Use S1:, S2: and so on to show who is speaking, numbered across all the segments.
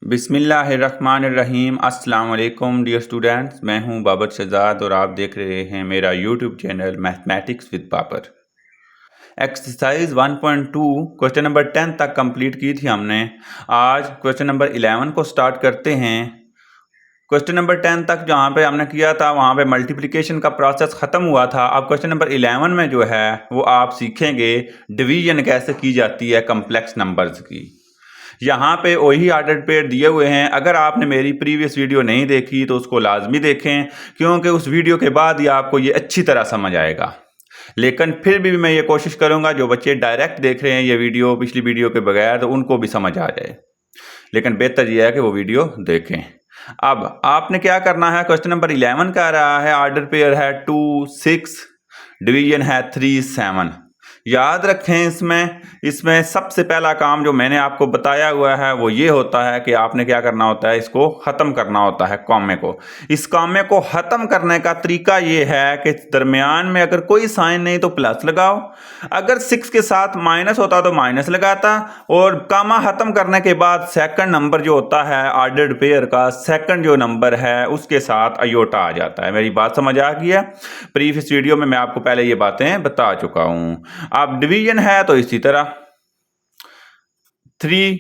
S1: बिस्मिल्लाहिर्रहमानिर्रहीम। अस्सलाम वालेकुम डियर स्टूडेंट्स, मैं हूं बाबर शहजाद और आप देख रहे हैं मेरा YouTube channel mathematics with Babar. Exercise 1.2 question number 10 तक कंप्लीट की थी हमने। आज क्वेश्चन नंबर 11 को स्टार्ट करते हैं। क्वेश्चन नंबर 10 तक जहाँ पे हमने किया था वहाँ पे मल्टीप्लिकेशन का प्रोसेस ख़त्म हुआ था। अब क्वेश्चन नंबर 11 में जो है वो आप सीखेंगे डिवीजन कैसे की जाती है कम्प्लेक्स नंबर्स की। यहाँ पे वही ऑर्डर पेयर दिए हुए हैं। अगर आपने मेरी प्रीवियस वीडियो नहीं देखी तो उसको लाजमी देखें, क्योंकि उस वीडियो के बाद ही आपको ये अच्छी तरह समझ आएगा। लेकिन फिर भी मैं ये कोशिश करूँगा जो बच्चे डायरेक्ट देख रहे हैं ये वीडियो पिछली वीडियो के बगैर, तो उनको भी समझ आ जाए। लेकिन बेहतर यह है कि वो वीडियो देखें। अब आपने क्या करना है, क्वेश्चन नंबर 11 का रहा है, ऑर्डर पेयर है 2 6, डिवीजन है 3 7। याद रखें इसमें सबसे पहला काम जो मैंने आपको बताया हुआ है वो ये होता है कि आपने क्या करना होता है, इसको ख़त्म करना होता है कॉमे को। इस कॉमे को ख़त्म करने का तरीका ये है कि दरमियान में अगर कोई साइन नहीं तो प्लस लगाओ, अगर 6 के साथ माइनस होता तो माइनस लगाता, और कामा ख़त्म करने के बाद सेकंड नंबर जो होता है ऑर्डर्ड पेयर का सेकंड जो नंबर है उसके साथ अयोटा आ जाता है। मेरी बात समझ आ गई है? प्रीवियस वीडियो में मैं आपको पहले ये बातें बता चुका हूँ। अब डिवीजन है तो इसी तरह 3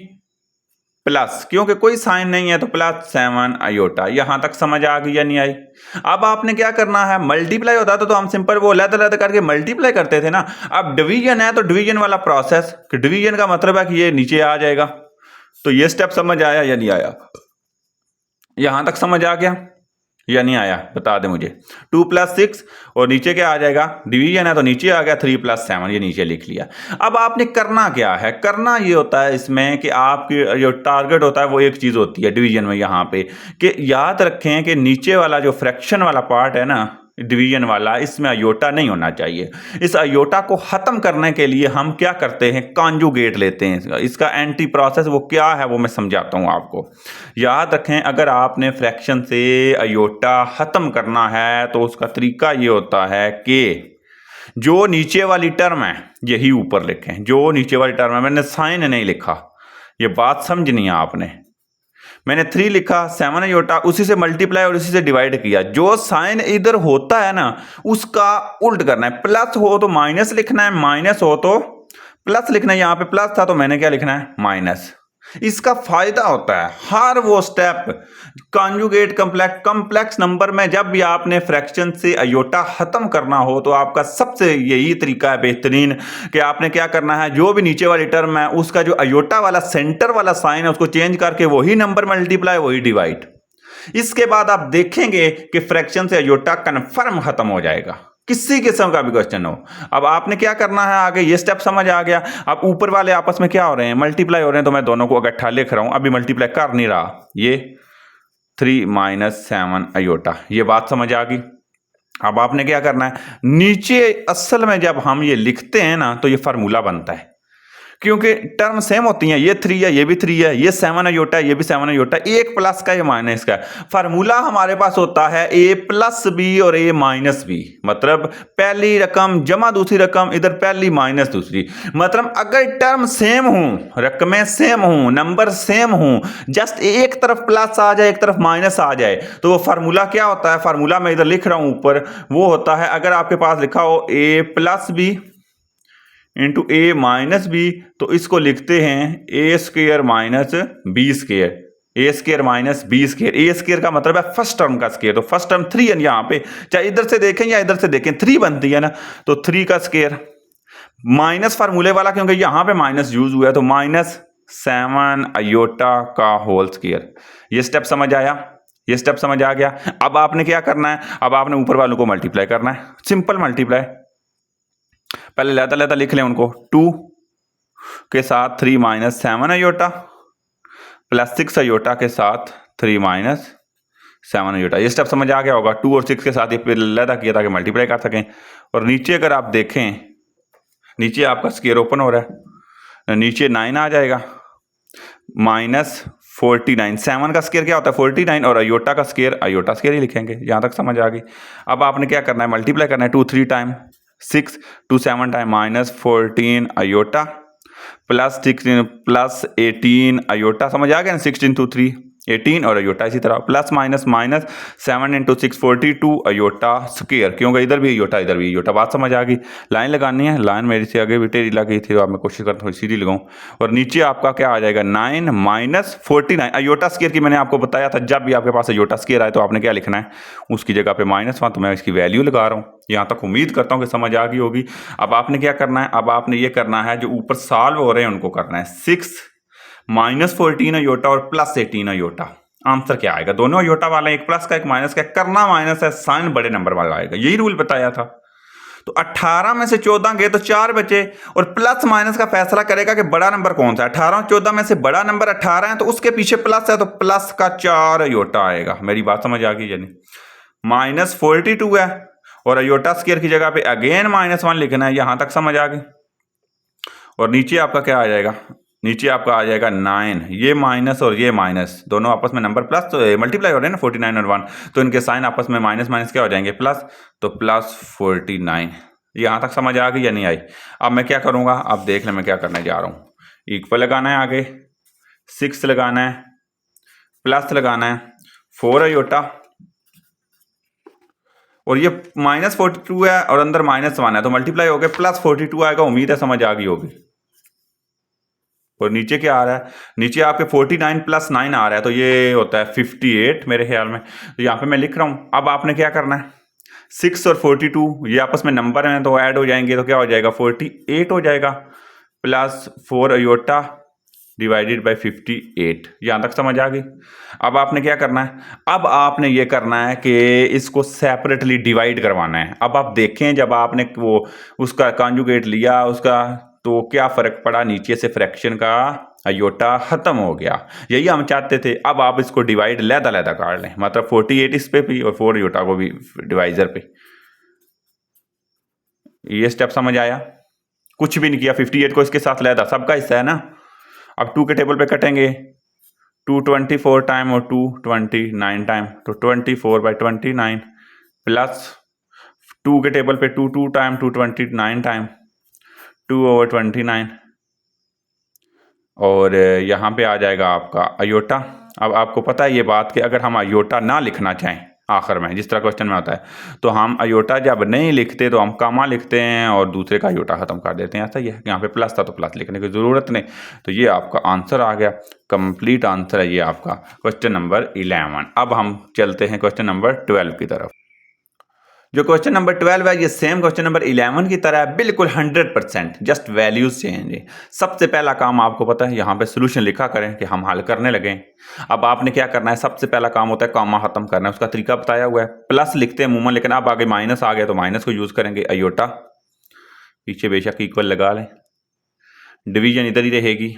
S1: प्लस, क्योंकि कोई साइन नहीं है तो प्लस 7 अयोटा। यहां तक समझ आ गई या नहीं आई? अब आपने क्या करना है, मल्टीप्लाई होता तो हम सिंपल वो अलग करके मल्टीप्लाई करते थे ना। अब डिवीजन है तो डिवीजन वाला प्रोसेस, कि डिवीजन का मतलब है कि ये नीचे आ जाएगा। तो ये स्टेप समझ आया या नहीं आया? यहां तक समझ आ गया या नहीं आया? बता दे मुझे। 2 + 6 और नीचे क्या आ जाएगा, डिवीजन है तो नीचे आ गया 3 + 7, ये नीचे लिख लिया। अब आपने करना क्या है, करना ये होता है इसमें कि आपकी जो टारगेट होता है वो एक चीज़ होती है डिवीजन में यहाँ पे, कि याद रखें कि नीचे वाला जो फ्रैक्शन वाला पार्ट है ना डिवीजन वाला, इसमें अयोटा नहीं होना चाहिए। इस अयोटा को ख़त्म करने के लिए हम क्या करते हैं, कॉन्जुगेट लेते हैं। इसका एंटी प्रोसेस वो क्या है वो मैं समझाता हूँ आपको। याद रखें, अगर आपने फ्रैक्शन से अयोटा ख़त्म करना है तो उसका तरीका ये होता है कि जो नीचे वाली टर्म है यही ऊपर लिखें। जो नीचे वाली टर्म है, मैंने साइन नहीं लिखा, ये बात समझनी है आपने। मैंने 3 लिखा, 7 अयोटा, उसी से मल्टीप्लाई और उसी से डिवाइड किया। जो साइन इधर होता है ना उसका उल्ट करना है। प्लस हो तो माइनस लिखना है, माइनस हो तो प्लस लिखना है। यहाँ पे प्लस था तो मैंने क्या लिखना है, माइनस। इसका फायदा होता है हर वो स्टेप कॉन्जुगेट कॉम्प्लेक्स नंबर में जब भी आपने फ्रैक्शन से अयोटा खत्म करना हो तो आपका सबसे यही तरीका है बेहतरीन, कि आपने क्या करना है, जो भी नीचे वाली टर्म है उसका जो अयोटा वाला सेंटर वाला साइन है उसको चेंज करके वही नंबर मल्टीप्लाई वही डिवाइड। इसके बाद आप देखेंगे कि फ्रैक्शन से अयोटा कन्फर्म खत्म हो जाएगा, किसी किस्म का भी क्वेश्चन हो। अब आपने क्या करना है, आगे ये स्टेप समझ आ गया। अब ऊपर वाले आपस में क्या हो रहे हैं, मल्टीप्लाई हो रहे हैं, तो मैं दोनों को इकट्ठा लिख रहा हूं, अभी मल्टीप्लाई कर नहीं रहा। ये 3 - 7 अयोटा, ये बात समझ आ गई। अब आपने क्या करना है, नीचे असल में जब हम ये लिखते हैं ना तो ये फार्मूला बनता है, क्योंकि टर्म सेम होती हैं। ये 3 है, ये भी 3 है, ये 7 अयोटा है, ये भी 7 अयोटा, एक प्लस का ये माइनस का। फार्मूला हमारे पास होता है a+b और a-b, मतलब पहली रकम जमा दूसरी रकम, इधर पहली माइनस दूसरी। मतलब अगर टर्म सेम हो, रकमें सेम हो, नंबर सेम हो, जस्ट एक तरफ प्लस आ जाए एक तरफ माइनस आ जाए, तो वो फार्मूला क्या होता है, फार्मूला मैं इधर लिख रहा हूं ऊपर, वो होता है, अगर आपके पास लिखा हो a+b इंटू a-b, तो इसको लिखते हैं a² - b²। a² - b²। a² का मतलब है फर्स्ट टर्म का स्क्वायर, तो फर्स्ट टर्म 3 है यहाँ पे, चाहे इधर से देखें या इधर से देखें 3 बनती है ना, तो 3 का स्क्वायर माइनस फार्मूले वाला, क्योंकि यहाँ पे माइनस यूज हुआ है तो -7 अयोटा का होल स्क्वायर। ये स्टेप समझ आया? ये स्टेप समझ आ गया। अब आपने क्या करना है, अब आपने ऊपर वालों को मल्टीप्लाई करना है, सिंपल मल्टीप्लाई। पहले लेता लिख लें उनको, 2 के साथ 3 - 7 अयोटा प्लस 6 अयोटा के साथ 3 - 7 अयोटा। ये स्टेप समझ आ गया होगा। 2 और 6 के साथ ये लैदा किया ताकि मल्टीप्लाई कर सकें। और नीचे अगर आप देखें, नीचे आपका स्क्वायर ओपन हो रहा है, नीचे 9 आ जाएगा, -49। 7 का स्क्वायर क्या होता है 49, और अयोटा का स्क्वायर अयोटा स्क्वायर ही लिखेंगे। यहां तक समझ आ गई। अब आपने क्या करना है, मल्टीप्लाई करना है। 2 3 time 6, 2 7 time -14 iota plus 16 plus 18 iota, समझ आ गया ना, 16 to 3 18 और अयोटा इसी तरह plus minus minus 7 into 6 42 iota square, क्योंकि इधर भी अयोटा इधर भी अयोटा। बात समझ आ गई। लाइन लगानी है, लाइन मेरी से आगे भी टेढ़ी लगी थी तो आप मैं कोशिश करता हूँ सीधी लगाऊं। और नीचे आपका क्या आ जाएगा 9 माइनस 49 अयोटा स्क्वायर की मैंने आपको बताया था, जब भी आपके पास अयोटा स्क्वायर आए तो आपने क्या लिखना है, उसकी जगह पे -1, तो मैं इसकी वैल्यू लगा रहा हूँ। यहाँ तक उम्मीद करता हूँ कि समझ आ गई होगी। अब आपने क्या करना है, अब आपने ये करना है जो ऊपर सॉल्व हो रहे हैं उनको करना है। 6 माइनस 14 अयोटा और प्लस 18 अयोटा, आंसर क्या आएगा। दोनों अयोटा वाला, एक प्लस का एक माइनस का, करना माइनस है, साइन बड़े नंबर वाला आएगा, यही रूल बताया था। तो 18 में से 14 गए तो 4 बचे, और प्लस माइनस का फैसला करेगा कि बड़ा नंबर कौन सा है। 18 और 14 में से बड़ा नंबर 18 है, तो उसके पीछे प्लस है, तो प्लस का 4 अयोटा आएगा। मेरी बात समझ आ गई। यानी -42 है और अयोटा स्क्वायर की जगह पे अगेन -1 लिखना है। यहां तक समझ आ गई। और नीचे आपका क्या आ जाएगा, नीचे आपका आ जाएगा 9, ये माइनस और ये माइनस, दोनों आपस में नंबर प्लस तो मल्टीप्लाई हो रहे हैं ना, 49 और 1, तो इनके साइन आपस में माइनस माइनस क्या हो जाएंगे, प्लस, तो प्लस 49। यहाँ तक समझ आ गई या नहीं आई। अब मैं क्या करूँगा, अब देख लें मैं क्या करने जा रहा हूँ। इक्वल लगाना है, आगे 6 लगाना है, प्लस लगाना है 4 अयोटा, और ये -42 है और अंदर -1 है, तो मल्टीप्लाई हो गए +42 आएगा। उम्मीद है समझ आ गई होगी। और नीचे क्या आ रहा है, नीचे आपके 49 + 9 आ रहा है, तो ये होता है 58 मेरे ख्याल में। तो यहाँ पे मैं लिख रहा हूँ। अब आपने क्या करना है, 6 और 42 ये आपस में नंबर हैं तो ऐड हो जाएंगे, तो क्या हो जाएगा 48 हो जाएगा, प्लस 4 अयोटा डिवाइडेड बाय 58। यहाँ तक समझ आ गई। अब आपने क्या करना है, अब आपने ये करना है कि इसको सेपरेटली डिवाइड करवाना है। अब आप देखें जब आपने वो उसका कॉन्जुगेट लिया उसका, तो क्या फर्क पड़ा, नीचे से फ्रैक्शन का अयोटा खत्म हो गया। यही हम चाहते थे। अब आप इसको डिवाइड लहदा काट लें, मतलब 48 इस पे भी और 4 अयोटा को भी डिवाइजर पे। ये स्टेप समझ आया। कुछ भी नहीं किया, 58 को इसके साथ लहदा, सबका हिस्सा है ना। अब 2 के टेबल पे कटेंगे, 224 टाइम और 229 टाइम, तो 24/29 प्लस 2 के टेबल पे 2 टाइम 229 टाइम 2/29, और यहाँ पे आ जाएगा आपका अयोटा। अब आपको पता है ये बात कि अगर हम अयोटा ना लिखना चाहें आखिर में, जिस तरह क्वेश्चन में होता है, तो हम अयोटा जब नहीं लिखते तो हम कामा लिखते हैं और दूसरे का अयोटा खत्म कर देते हैं। ऐसा ही है, यहाँ पे प्लस था तो प्लस लिखने की ज़रूरत नहीं। तो ये आपका आंसर आ गया, कंप्लीट आंसर है ये आपका क्वेश्चन नंबर 11। अब हम चलते हैं क्वेश्चन नंबर 12 की तरफ। जो क्वेश्चन नंबर 12 है ये सेम क्वेश्चन नंबर 11 की तरह है, बिल्कुल 100%, जस्ट वैल्यूज चेंज है। सबसे पहला काम आपको पता है, यहाँ पे सोल्यूशन लिखा करें कि हम हल करने लगे। अब आपने क्या करना है, सबसे पहला काम होता है कामा खत्म करना है, उसका तरीका बताया हुआ है। प्लस लिखते हैं अमूमन, लेकिन अब आगे माइनस आ गया तो माइनस को यूज करेंगे। अयोटा पीछे बेशक इक्वल लगा लें, डिवीजन इधर ही रहेगी,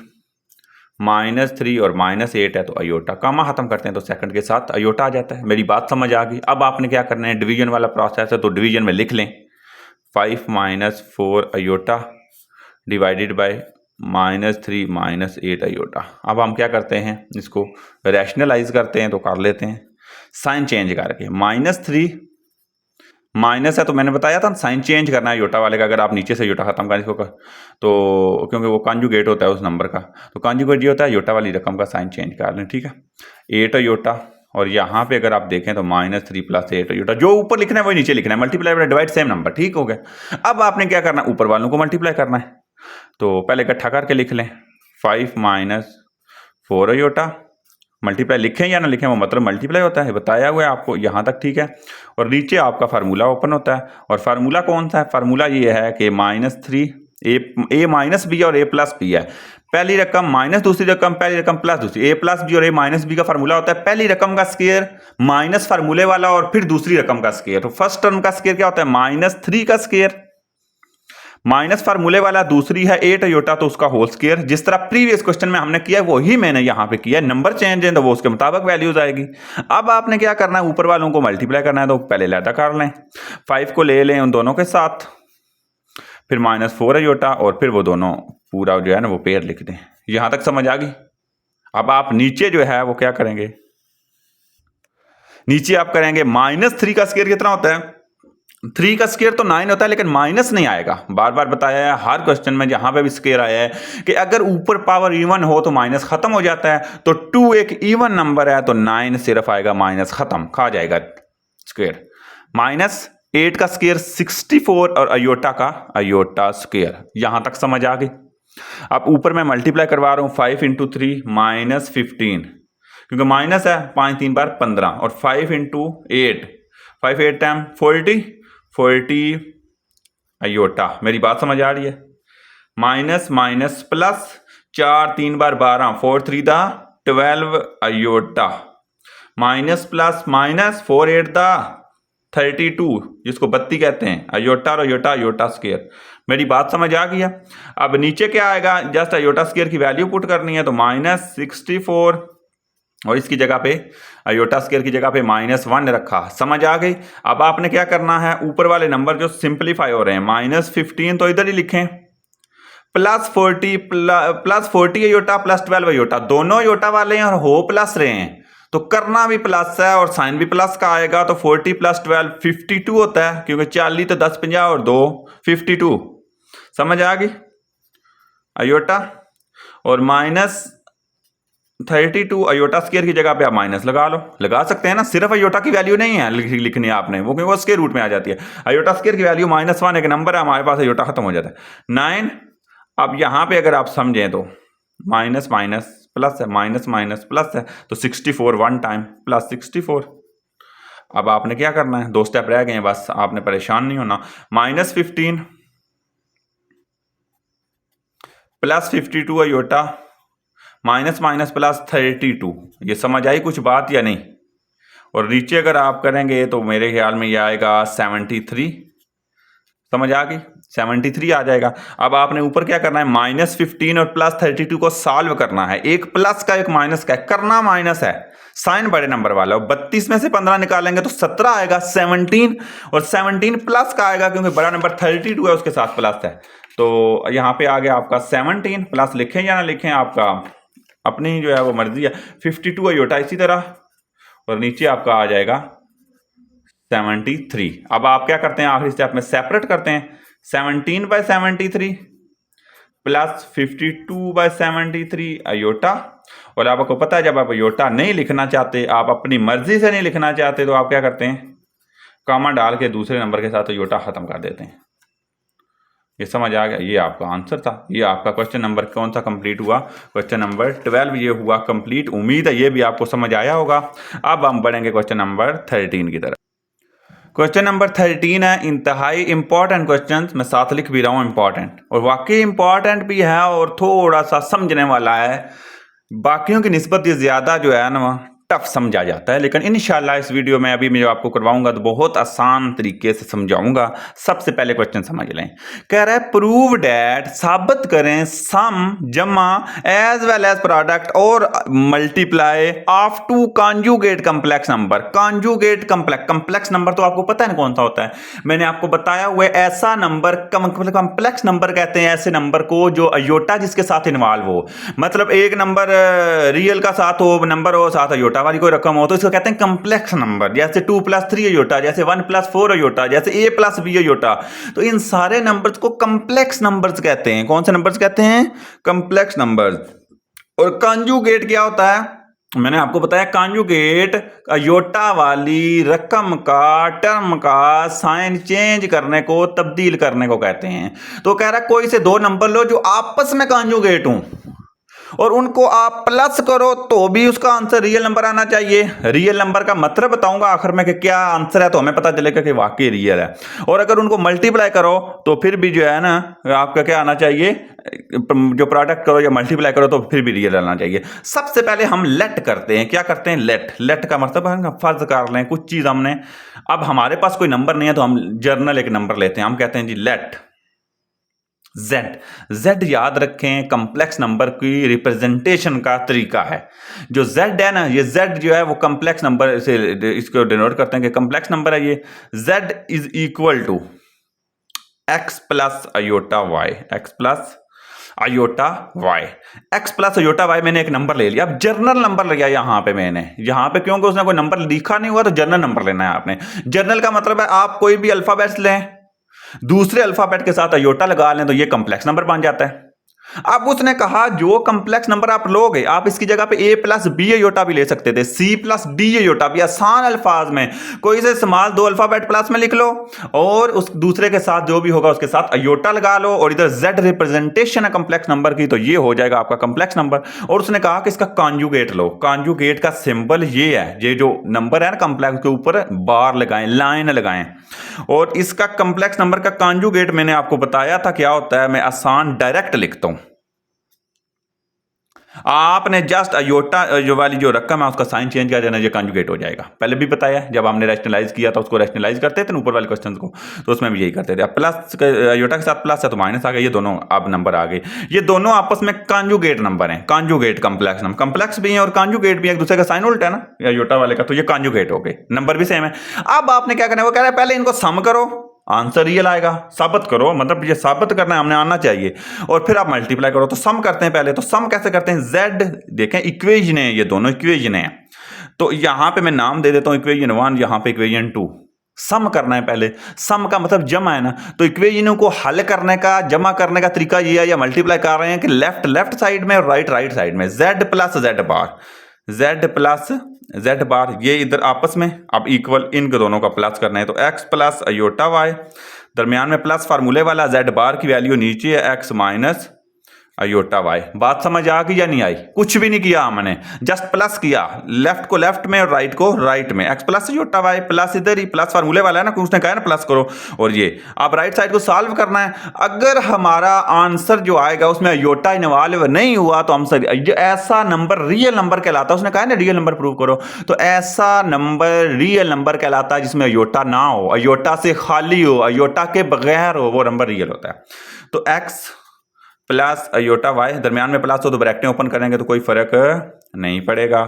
S1: -3 और -8 है तो अयोटा, कामा खत्म करते हैं तो सेकंड के साथ अयोटा आ जाता है। मेरी बात समझ आ गई। अब आपने क्या करना है, डिवीजन वाला प्रोसेस है तो डिवीजन में लिख लें 5 - 4 अयोटा डिवाइडेड बाय -3 -8 अयोटा। अब हम क्या करते हैं, इसको रैशनलाइज करते हैं, तो कर लेते हैं साइन चेंज करके। -3 माइनस है तो मैंने बताया था साइन चेंज करना है अयोटा वाले का। अगर आप नीचे से अयोटा खत्म करें इसको तो, क्योंकि वो कॉन्जुगेट होता है उस नंबर का, तो कॉन्जुगेट ये होता है अयोटा वाली रकम का साइन चेंज कर लें, ठीक है। 8 अयोटा, और यहाँ पे अगर आप देखें तो -3 + 8 अयोटा, जो ऊपर लिखना है वही नीचे लिखना है, multiply by divide same number, ठीक हो गया। अब आपने क्या करना है, ऊपर वालों को मल्टीप्लाई करना है, तो पहले इकट्ठा करके लिख लें 5 - 4 अयोटा। मल्टीप्लाई लिखें या ना लिखें वो मतलब मल्टीप्लाई होता है, बताया हुआ है आपको, यहाँ तक ठीक है। और नीचे आपका फार्मूला ओपन होता है, और फार्मूला कौन सा है, फार्मूला ये है कि -3 a माइनस बी और a प्लस बी है। पहली रकम माइनस दूसरी रकम, पहली रकम प्लस दूसरी, a प्लस बी और a माइनस बी का फार्मूला होता है पहली रकम का स्क्वायर माइनस फार्मूले वाला और फिर दूसरी रकम का स्क्वायर। तो फर्स्ट टर्म का स्क्वायर क्या होता है, -3 का स्क्वायर माइनस फार्मूले वाला, दूसरी है 8 अयोटा तो उसका होल स्क्वायर। जिस तरह प्रीवियस क्वेश्चन में हमने किया वही मैंने यहाँ पे किया, नंबर चेंज है तो वो उसके मुताबिक वैल्यूज आएगी। अब आपने क्या करना है, ऊपर वालों को मल्टीप्लाई करना है, तो पहले लैदा कर लें, 5 को ले लें उन दोनों के साथ, फिर -4 अयोटा, और फिर वो दोनों पूरा जो है ना वो पेयर लिख दें। यहां तक समझ आ गई। अब आप नीचे जो है वो क्या करेंगे, नीचे आप करेंगे -3 का स्क्वायर कितना होता है 3 का स्क्वायर तो 9 होता है, लेकिन माइनस नहीं आएगा। बार बार बताया है हर क्वेश्चन में जहां पे भी स्क्वायर आया है कि अगर ऊपर पावर इवन हो तो माइनस खत्म हो जाता है। तो 2 एक इवन नंबर है तो 9 सिर्फ आएगा माइनस, खत्म, खा जाएगा स्क्वायर। माइनस 8 का स्क्वायर 64 और अयोटा का अयोटा स्क्वायर। यहां तक समझ आ गई। अब ऊपर मैं मल्टीप्लाई करवा रहा हूं 5 इंटू 3 माइनस 15, क्योंकि माइनस है, 5 3 बार 15 और 5 इंटू 8, 5 8 टाइम 40 अयोटा। मेरी बात समझ आ रही है? माइनस माइनस प्लस 4 3 बार 12, 4 3 दा 12 अयोटा, माइनस प्लस माइनस 4 8 दा 32, जिसको 32 कहते हैं, अयोटा और अयोटा अयोटा स्क्वायर। मेरी बात समझ आ गई है? अब नीचे क्या आएगा, जस्ट अयोटा स्क्वायर की वैल्यू पुट करनी है, तो माइनस 64 और इसकी जगह पे अयोटा स्क्वायर की जगह पे -1 रखा। समझ आ गई? अब आपने क्या करना है, ऊपर वाले नंबर जो सिंप्लीफाई हो रहे हैं, -15 तो इधर ही लिखें, प्लस 40 अयोटा प्लस 12 अयोटा, दोनों अयोटा वाले हैं और हो प्लस रहे हैं, तो करना भी प्लस है और साइन भी प्लस का आएगा। तो 40 प्लस 12 52 होता है, क्योंकि 40 तो 10 50 और 2 52। समझ आ गई? अयोटा और -32 अयोटा स्क्वायर की जगह पे आप माइनस लगा लो, लगा सकते हैं ना, सिर्फ अयोटा की वैल्यू नहीं है लिखनी है आपने, वो क्योंकि वो स्क्वायर रूट में आ जाती है। अयोटा स्क्वायर की वैल्यू -1 एक नंबर है हमारे पास, अयोटा खत्म हो जाता है 9। अब यहां पे अगर आप समझें तो माइनस माइनस प्लस है, माइनस माइनस प्लस है, तो 64 1 टाइम प्लस 64। अब आपने क्या करना है, 2 स्टेप रह गए हैं बस, आपने परेशान नहीं होना। -15 plus 52 iota minus minus plus 32। ये समझ आई कुछ बात या नहीं? और नीचे अगर आप करेंगे तो मेरे ख्याल में ये आएगा 73। समझ आ गई? 73 आ जाएगा। अब आपने ऊपर क्या करना है, -15 और प्लस 32 को सॉल्व करना है। एक प्लस का एक माइनस का है, करना माइनस है, साइन बड़े नंबर वाला। 32 में से 15 निकालेंगे तो 17 आएगा, 17 और 17 प्लस का आएगा, क्योंकि बड़ा नंबर 32 है उसके साथ प्लस है। तो यहाँ पे आ गया आपका 17, प्लस लिखें या ना लिखें आपका अपनी जो है वो मर्जी है। 52 अयोटा इसी तरह, और नीचे आपका आ जाएगा 73। अब आप क्या करते हैं, आखिरी स्टेप में सेपरेट करते हैं, 17/73 प्लस 52/73 अयोटा। और आपको पता है जब आप अयोटा नहीं लिखना चाहते, आप अपनी मर्जी से नहीं लिखना चाहते, तो आप क्या करते हैं, कामा डाल के दूसरे नंबर के साथ अयोटा खत्म कर देते हैं। ये समझ आ गया? ये आपका आंसर था। ये आपका क्वेश्चन नंबर कौन सा कंप्लीट हुआ, क्वेश्चन नंबर 12 ये हुआ कंप्लीट। उम्मीद है ये भी आपको समझ आया होगा। अब हम बढ़ेंगे क्वेश्चन नंबर 13 की तरफ। क्वेश्चन नंबर 13 है इंतहाई इंपॉर्टेंट क्वेश्चन, मैं साथ लिख भी रहा हूँ इंपॉर्टेंट, और वाकई इंपॉर्टेंट भी है और थोड़ा सा समझने वाला है। बाकियों की निस्बत ये ज़्यादा जो है ना टफ समझा जाता है, लेकिन इंशाल्लाह इस वीडियो में अभी मैं आपको करवाऊंगा तो बहुत आसान तरीके से समझाऊंगा। सबसे पहले क्वेश्चन समझ लें। कह रहा है प्रूव डैट, साबित करें सम जमा एज वेल एज प्रोडक्ट और multiply of two conjugate complex number. Conjugate complex number तो आपको पता है ना कौन सा होता है, मैंने आपको बताया हुआ है। ऐसा नंबर कम्प्लेक्स नंबर कहते हैं ऐसे नंबर को जो अयोटा जिसके साथ इन्वॉल्व हो, मतलब एक नंबर रियल का साथ हो, नंबर हो साथ अयोटा वाली कोई रकम हो, तो इसको कहते हैं कम्प्लेक्स नंबर। जैसे 2 + 3 अयोटा, जैसे 1 + 4 अयोटा, जैसे a + b अयोटा। तो इन सारे नंबर्स को कम्प्लेक्स नंबर्स कहते हैं। कौन से नंबर्स कहते हैं? Complex numbers. और कॉन्जुगेट क्या होता है, मैंने आपको बताया, कॉन्जुगेट अयोटा वाली रकम का, टर्म का साइन चेंज करने को, तब्दील करने को कहते हैं। तो कह रहा है कोई से 2 नंबर लो जो आपस में कॉन्जुगेट हों और उनको आप प्लस करो तो भी उसका आंसर रियल नंबर आना चाहिए। रियल नंबर का मतलब बताऊंगा आखिर में कि क्या आंसर है, तो हमें पता चलेगा कि वाकई रियल है। और अगर उनको मल्टीप्लाई करो तो फिर भी जो है ना आपका क्या आना चाहिए, जो प्रोडक्ट करो या मल्टीप्लाई करो तो फिर भी रियल आना चाहिए। सबसे पहले हम लेट करते हैं। क्या करते हैं? लेट का मतलब है फर्ज कर लें कुछ चीज हमने, अब हमारे पास कोई नंबर नहीं है तो हम जर्नल एक नंबर लेते हैं, हम कहते हैं जी लेट Z याद रखें कम्प्लेक्स नंबर की रिप्रेजेंटेशन का तरीका है। जो Z है ना, ये Z जो है वो कम्प्लेक्स नंबर से इसको डिनोट करते हैं कि कम्प्लेक्स नंबर है ये। Z is equal to x plus iota y, x plus iota Y, X plus iota Y मैंने एक नंबर ले लिया। अब जर्नल नंबर लिया यहाँ पे मैंने, यहाँ पे क्योंकि उसने कोई नंबर लिखा नहीं हुआ तो जर्नल नंबर लेना है आपने। जर्नल का मतलब है आप कोई भी अल्फाबेट्स लें, दूसरे अल्फाबेट के साथ अयोटा लगा लें तो ये कॉम्प्लेक्स नंबर बन जाता है। अब उसने कहा जो कॉम्प्लेक्स नंबर आप लोगे, आप इसकी जगह पे a प्लस बी अयोटा भी ले सकते थे, c प्लस डी अयोटा भी। आसान अल्फाज में कोई से इस्तेमाल दो अल्फाबेट प्लस में लिख लो और उस दूसरे के साथ जो भी होगा उसके साथ अयोटा लगा लो और इधर z रिप्रेजेंटेशन है कॉम्प्लेक्स नंबर की, तो ये हो जाएगा आपका कॉम्प्लेक्स नंबर। और उसने कहा कि इसका कॉन्जुगेट लो। कॉन्जुगेट का सिंबल ये है, ये जो नंबर है ना कॉम्प्लेक्स के ऊपर बार लगाएं, लाइन लगाएं। और इसका कॉम्प्लेक्स नंबर का कॉन्जुगेट मैंने आपको बताया था क्या होता है, मैं आसान डायरेक्ट लिखता हूं। आपने जस्ट अयोटा जो वाली जो रकम है उसका साइन चेंज कर देना, ये कॉन्जुगेट हो जाएगा। पहले भी बताया जब हमने रैशनलाइज किया था, उसको रैशनलाइज करते थे ऊपर वाले क्वेश्चन को, तो उसमें भी यही करते थे। अब प्लस अयोटा के साथ प्लस है तो माइनस आ गया, ये दोनों अब नंबर आ गए। ये दोनों आपस में कॉन्जुगेट नंबर हैं, कॉन्जुगेट कॉम्प्लेक्स नंबर, कॉम्प्लेक्स भी है और कॉन्जुगेट भी, एक दूसरे का साइन उल्टा है ना अयोटा वाले का, तो ये कॉन्जुगेट हो गए, नंबर भी सेम है। अब आपने क्या करना है, वो कह रहा है पहले इनको सम करो, आंसर रियल आएगा। साबित करो मतलब ये साबित करना है हमने, आना चाहिए। और फिर आप मल्टीप्लाई करो, तो सम करते हैं पहले। तो सम कैसे करते हैं, z देखें इक्वेशन है, ये दोनों इक्वेशन है, तो यहां पे मैं नाम दे देता हूं इक्वेशन 1, यहां पे इक्वेशन 2। सम करना है पहले, सम का मतलब जमा है ना, तो इक्वेशनों को हल करने का, जमा करने का तरीका ये है, या मल्टीप्लाई कर रहे हैं कि लेफ्ट लेफ्ट साइड में और राइट राइट साइड में, z प्लस z बार, z प्लस z बार, ये इधर आपस में अब इक्वल, इनके दोनों का प्लस करना है। तो x प्लस अयोटा y, दरमियान में प्लस फार्मूले वाला, z बार की वैल्यू नीचे है, x माइनस अयोटा वाई। बात समझ आ गई या नहीं आई? कुछ भी नहीं किया हमने, जस्ट प्लस किया, लेफ्ट को लेफ्ट में और राइट को राइट में, X plus iota Y, plus इधर ही प्लस फार्मूले वाला है ना, उसने कहा है ना प्लस करो। और ये आप राइट साइड को सॉल्व करना है। अगर हमारा आंसर जो आएगा उसमें अयोटा इन्वॉल्व नहीं हुआ तो हम ऐसा नंबर रियल नंबर कहलाता है। उसने कहा है ना रियल नंबर प्रूव करो, तो ऐसा नंबर रियल नंबर कहलाता है जिसमें अयोटा ना हो, अयोटा से खाली हो, अयोटा के बगैर हो, वो नंबर रियल होता है। तो एक्स प्लस अयोटा वाई, दरमियान में प्लस हो तो ब्रैकेटें ओपन करेंगे तो कोई फर्क नहीं पड़ेगा।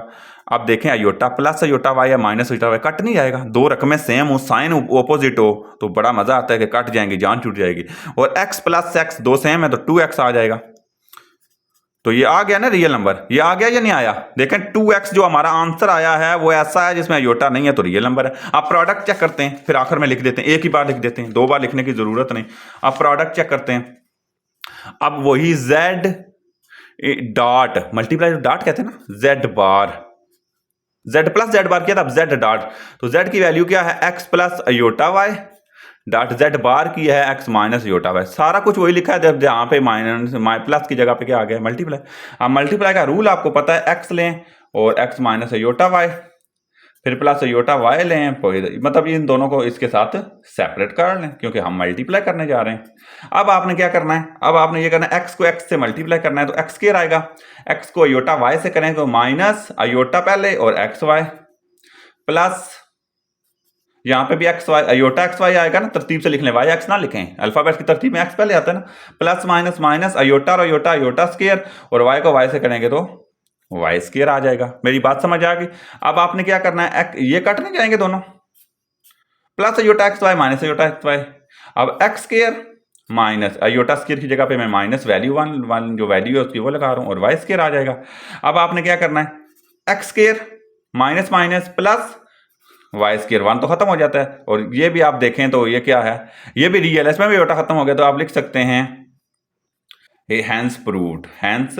S1: अब देखें अयोटा प्लस अयोटा वाई या माइनस अयोटा वाई कट नहीं जाएगा, दो रकमें सेम हो, साइन ऑपोजिट हो तो बड़ा मजा आता है कि कट जाएंगी, जान छूट जाएगी। और x प्लस एक्स दो सेम है तो 2x आ जाएगा। तो ये आ गया ना रियल नंबर, ये आ गया या नहीं आया? देखें 2x जो हमारा आंसर आया है वो ऐसा है जिसमें अयोटा नहीं है तो रियल नंबर है। आप प्रोडक्ट चेक करते हैं, फिर आखिर में लिख देते हैं, एक ही बार लिख देते हैं, दो बार लिखने की जरूरत नहीं। आप प्रोडक्ट चेक करते हैं, अब वही z डॉट मल्टीप्लाई डॉट कहते हैं ना, z बार, z प्लस z बार किया था, अब z डॉट, तो z की वैल्यू क्या है, x plus iota y dot, z बार की है x माइनस अयोटा y। सारा कुछ वही लिखा है, जब जहां पे माइनस प्लस की जगह पे क्या आ गया मल्टीप्लाई। अब मल्टीप्लाई का रूल आपको पता है, x लें और x माइनस अयोटा y, फिर प्लस अयोटा वाई लें, मतलब इन दोनों को इसके साथ सेपरेट कर लें क्योंकि हम मल्टीप्लाई करने जा रहे हैं। अब आपने क्या करना है, अब आपने ये करना है x को x से मल्टीप्लाई करना है तो x स्क्वायर आएगा, x को अयोटा y से करें तो माइनस अयोटा पहले और एक्स वाई, प्लस यहाँ पे भी X Y iota x Y आएगा ना, तरतीब से लिख लें, वाई एक्स ना लिखें, अल्फाबेट की तरतीब में एक्स पहले आता है ना, प्लस माइनस माइनस अयोटा और अयोटा अयोटा स्क्वायर, और वाई को वाई से करेंगे तो वाई स्क्वायर आ जाएगा। मेरी बात समझ आ गई? अब आपने क्या करना है, ये कट नहीं जाएंगे दोनों, plus iota x y minus iota x y, अब x square minus iota square की जगह पे मैं माइनस वैल्यू वन जो वैल्यू है उसकी वो लगा रहा हूं और वाई स्क्वायर आ जाएगा। अब आपने क्या करना है, X square minus minus plus Y square, one तो खत्म हो जाता है, और ये भी आप देखें तो ये क्या है, ये भी रियल है, इसमें भी अयोटा खत्म हो गया, तो आप लिख सकते हैं हैंस प्रूव्ड, हैंस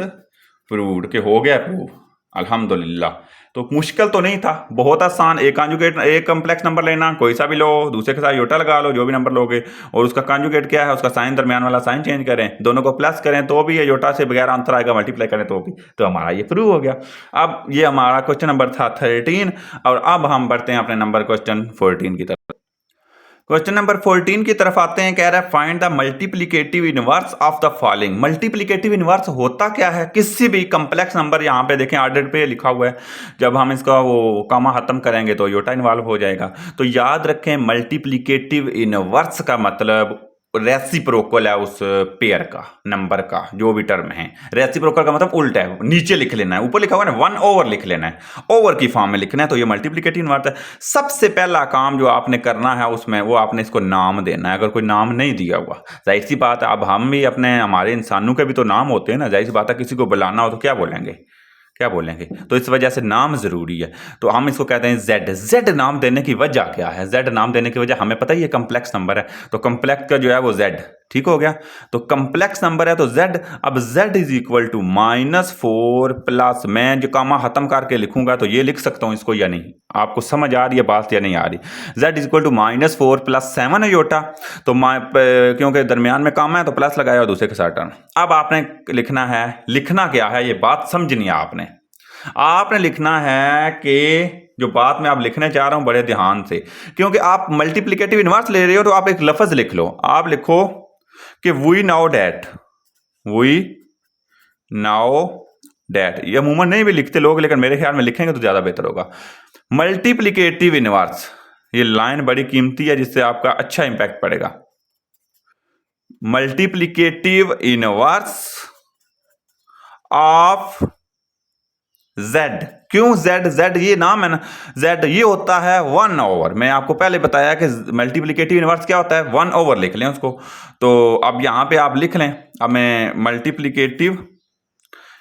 S1: प्रूव्ड के हो गया प्रूव, अल्हम्दुलिल्लाह। तो मुश्किल तो नहीं था, बहुत आसान, एक कॉन्जुगेट, एक कॉम्प्लेक्स नंबर लेना, कोई सा भी लो, दूसरे के साथ अयोटा लगा लो, जो भी नंबर लोगे, और उसका कॉन्जुगेट क्या है, उसका साइन दरमियान वाला साइन चेंज करें, दोनों को प्लस करें तो भी अयोटा से बगैर आंसर आएगा, मल्टीप्लाई करें तो भी, तो हमारा ये प्रूव हो गया। अब ये हमारा क्वेश्चन नंबर था 13, और अब हम बढ़ते हैं अपने नंबर क्वेश्चन 14 की तरफ। क्वेश्चन नंबर 14 की तरफ आते हैं, कह रहा है find the multiplicative inverse of the following. Multiplicative inverse होता क्या है, किसी भी कॉम्प्लेक्स नंबर, यहाँ पे देखें ऑर्डर पे लिखा हुआ है, जब हम इसका वो कामा खत्म करेंगे तो अयोटा इन्वॉल्व हो जाएगा। तो याद रखें मल्टीप्लिकेटिव इनवर्स का मतलब रेसिप्रोकल है उस पेयर का, नंबर का, जो भी टर्म है। रेसिप्रोकल का मतलब उल्टा है, नीचे लिख लेना है, ऊपर लिखा हुआ है ना 1 ओवर लिख लेना है, ओवर की फॉर्म में लिखना है, तो ये मल्टीप्लिकेटिव इन्वर्स है। सबसे पहला काम जो आपने करना है उसमें, वो आपने इसको नाम देना है, अगर कोई नाम नहीं दिया हुआ। जाहिर सी बात है, अब हम भी अपने, हमारे इंसानों के भी तो नाम होते हैं ना, जाहिर सी बात है, किसी को बुलाना हो तो क्या बोलेंगे, क्या बोलेंगे, तो इस वजह से नाम जरूरी है। तो हम इसको कहते हैं जेड। जेड नाम देने की वजह क्या है? जेड नाम देने की वजह हमें पता ही है, कम्प्लेक्स नंबर है, तो कम्प्लेक्स का जो है वो जेड, ठीक हो गया। तो कम्प्लेक्स नंबर है तो जेड। अब Z is equal to -4 plus, मैं जो कामा खत्म करके लिखूंगा तो ये लिख सकता हूं इसको या नहीं? आपको समझ आ रही है बात या नहीं आ रही? Z is equal to -4 plus 7 iota, तो क्योंकि दरमियान में कामा है तो प्लस लगाया और दूसरे के साथ टर्म। अब आपने लिखना है, लिखना क्या है, ये बात समझनी है आपने। आपने लिखना है कि जो बात मैं आप लिखने चाह रहा हूं बड़े ध्यान से, क्योंकि आप मल्टीप्लिकेटिव इनवर्स ले रहे हो, तो आप एक लफ्ज लिख लो। आप लिखो कि we know that, we know that. ये अमूमन नहीं भी लिखते लोग, लेकिन मेरे ख्याल में लिखेंगे तो ज्यादा बेहतर होगा। मल्टीप्लिकेटिव इनवर्स, ये लाइन बड़ी कीमती है जिससे आपका अच्छा इंपैक्ट पड़ेगा। Multiplicative inverse of Z। क्यों Z? Z ये नाम है ना, Z ये होता है 1 ओवर। मैं आपको पहले बताया कि मल्टीप्लिकेटिव इनवर्स क्या होता है, 1 ओवर लिख लें उसको। तो अब यहां पे आप लिख लें, अब मैं multiplicative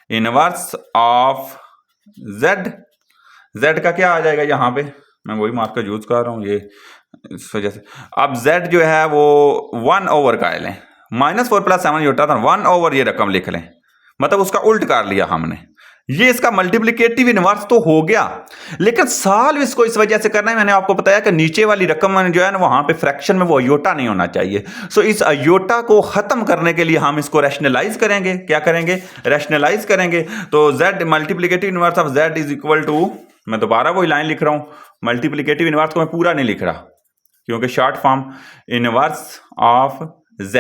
S1: inverse of Z, Z का क्या आ जाएगा यहां पे, मैं वही मार्कर यूज कर रहा हूं ये इस वजह से। अब Z जो है वो 1 ओवर का लें, -4 प्लस 7 होता था, 1 ओवर ये रकम लिख लें, मतलब उसका उल्ट कर लिया हमने। ये इसका मल्टीप्लिकेटिव इनवर्स तो हो गया, लेकिन सॉल्व इसको इस वजह से करना है, मैंने आपको बताया कि नीचे वाली रकम जो है ना, वहां पे फ्रैक्शन में वो अयोटा नहीं होना चाहिए। सो इस अयोटा को खत्म करने के लिए हम इसको रैशनलाइज करेंगे। क्या करेंगे? रैशनलाइज करेंगे। तो z multiplicative inverse of z is equal to, मैं दोबारा वही लाइन लिख रहा हूं, मल्टीप्लिकेटिव इनवर्स को मैं पूरा नहीं लिख रहा क्योंकि short form, inverse of z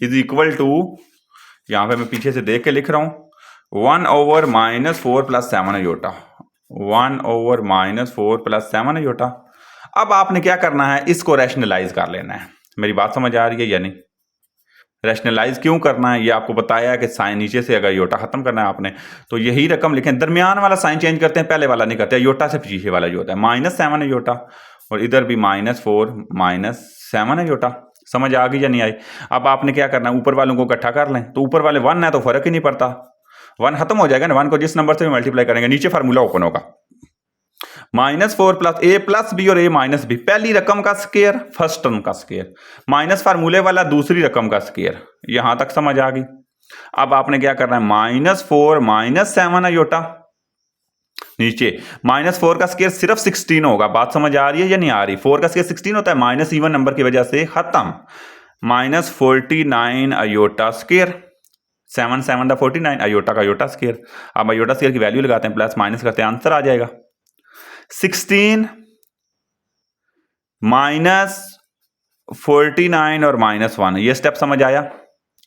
S1: is equal to, यहां पे मैं पीछे से देख के लिख रहा हूं, 1 over -4 plus 7 iota, 1 over -4 plus 7 iota. अब आपने क्या करना है, इसको रैशनलाइज कर लेना है। मेरी बात समझ आ रही है या नहीं? रैशनलाइज क्यों करना है ये आपको बताया है कि साइन नीचे से अगर अयोटा खत्म करना है आपने, तो यही रकम लिखें, दरमियान वाला साइन चेंज करते हैं, पहले वाला नहीं करते। अयोटा से पीछे वाला जो होता है -7 अयोटा, और इधर भी -4 -7 अयोटा। समझ आ गई या नहीं आई? अब आपने क्या करना है, ऊपर वालों को इकट्ठा कर लें, तो ऊपर वाले 1 है तो फर्क ही नहीं पड़ता, 1 खत्म हो जाएगा ना, 1 को जिस नंबर से भी मल्टीप्लाई करेंगे, नीचे फार्मूला ओपन होगा, -4 प्लस a प्लस b और a माइनस बी, पहली रकम का स्केयर, फर्स्ट टर्म का स्केयर, माइनस फार्मूले वाला दूसरी रकम का स्केयर। यहां तक समझ आ गई? अब आपने क्या करना है, -4 -7 अयोटा, नीचे -4 का स्केयर सिर्फ 16 होगा। बात समझ आ रही है या नहीं आ रही? 4 का स्केयर 16 होता है, माइनस इवन नंबर की वजह से खत्म, -49 अयोटा स्केयर, 7 7 49 अयोटा का अयोटा स्केयर। अब अयोटा स्केयर की वैल्यू लगाते हैं, प्लस माइनस करते हैं, आंसर आ जाएगा 16 -49 और -1। ये स्टेप समझ आया?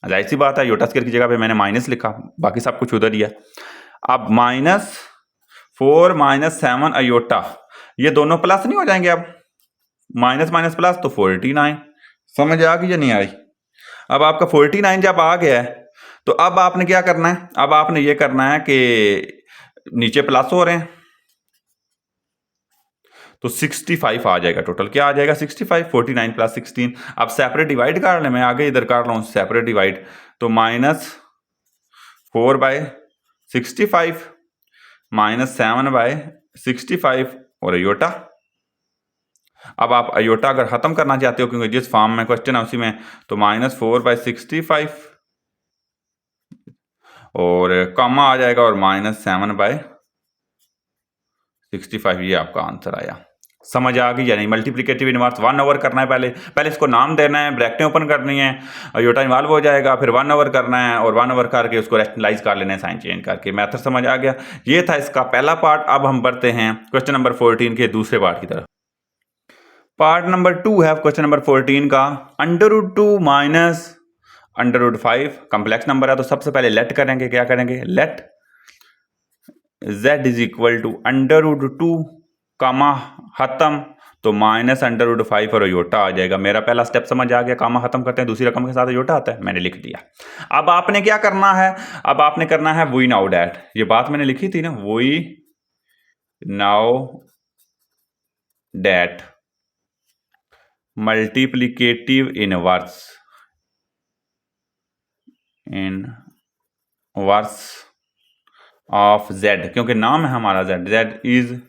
S1: जाहिर सी बात है, अयोटा स्केयर की जगह पे मैंने माइनस लिखा, बाकी सब कुछ उधर ही है। अब -4 -7 अयोटा, ये दोनों प्लस नहीं हो जाएंगे? अब माइनस माइनस प्लस तो 49। समझ आ गई या नहीं आई? अब आपका 49 जब आ गया है, तो अब आपने क्या करना है, अब आपने ये करना है कि नीचे प्लस हो रहे हैं तो 65 आ जाएगा टोटल। क्या आ जाएगा? 65, 49 प्लस 16। अब सेपरेट डिवाइड कर लें, मैं आगे इधर कर रहा हूं सेपरेट डिवाइड, तो -4/65 -7/65 और अयोटा। अब आप अयोटा अगर खत्म करना चाहते हो, क्योंकि जिस फॉर्म में क्वेश्चन है उसी में, तो -4/65 और कॉमा आ जाएगा और -7/65। ये आपका आंसर आया। समझ आ गई या नहीं? मल्टीप्लिकेटिव इनवर्स 1 ओवर करना है, पहले इसको नाम देना है, ब्रैकेटें ओपन करनी है, अयोटा इन्वॉल्व हो जाएगा, फिर 1 ओवर करना है और 1 ओवर करके उसको रैशनलाइज कर लेना है साइन चेंज करके। मेथड समझ आ गया? ये था इसका पहला पार्ट। अब हम बढ़ते हैं क्वेश्चन नंबर 14 के दूसरे पार्ट की तरफ। पार्ट नंबर 2 है क्वेश्चन नंबर 14 का, √2 माइनस √5 कम्प्लेक्स नंबर है। तो सबसे पहले लेट करेंगे, क्या करेंगे, let z is equal to √2 comma खत्म, तो -√5 और अयोटा आ जाएगा। मेरा पहला स्टेप समझ आ गया, कामा खत्म करते हैं, दूसरी रकम के साथ अयोटा आता है, मैंने लिख दिया। अब आपने क्या करना है, अब आपने करना है वी नाउ डैट, ये बात मैंने लिखी थी ना, we know that multiplicative inverse of z, क्योंकि नाम है हमारा z इज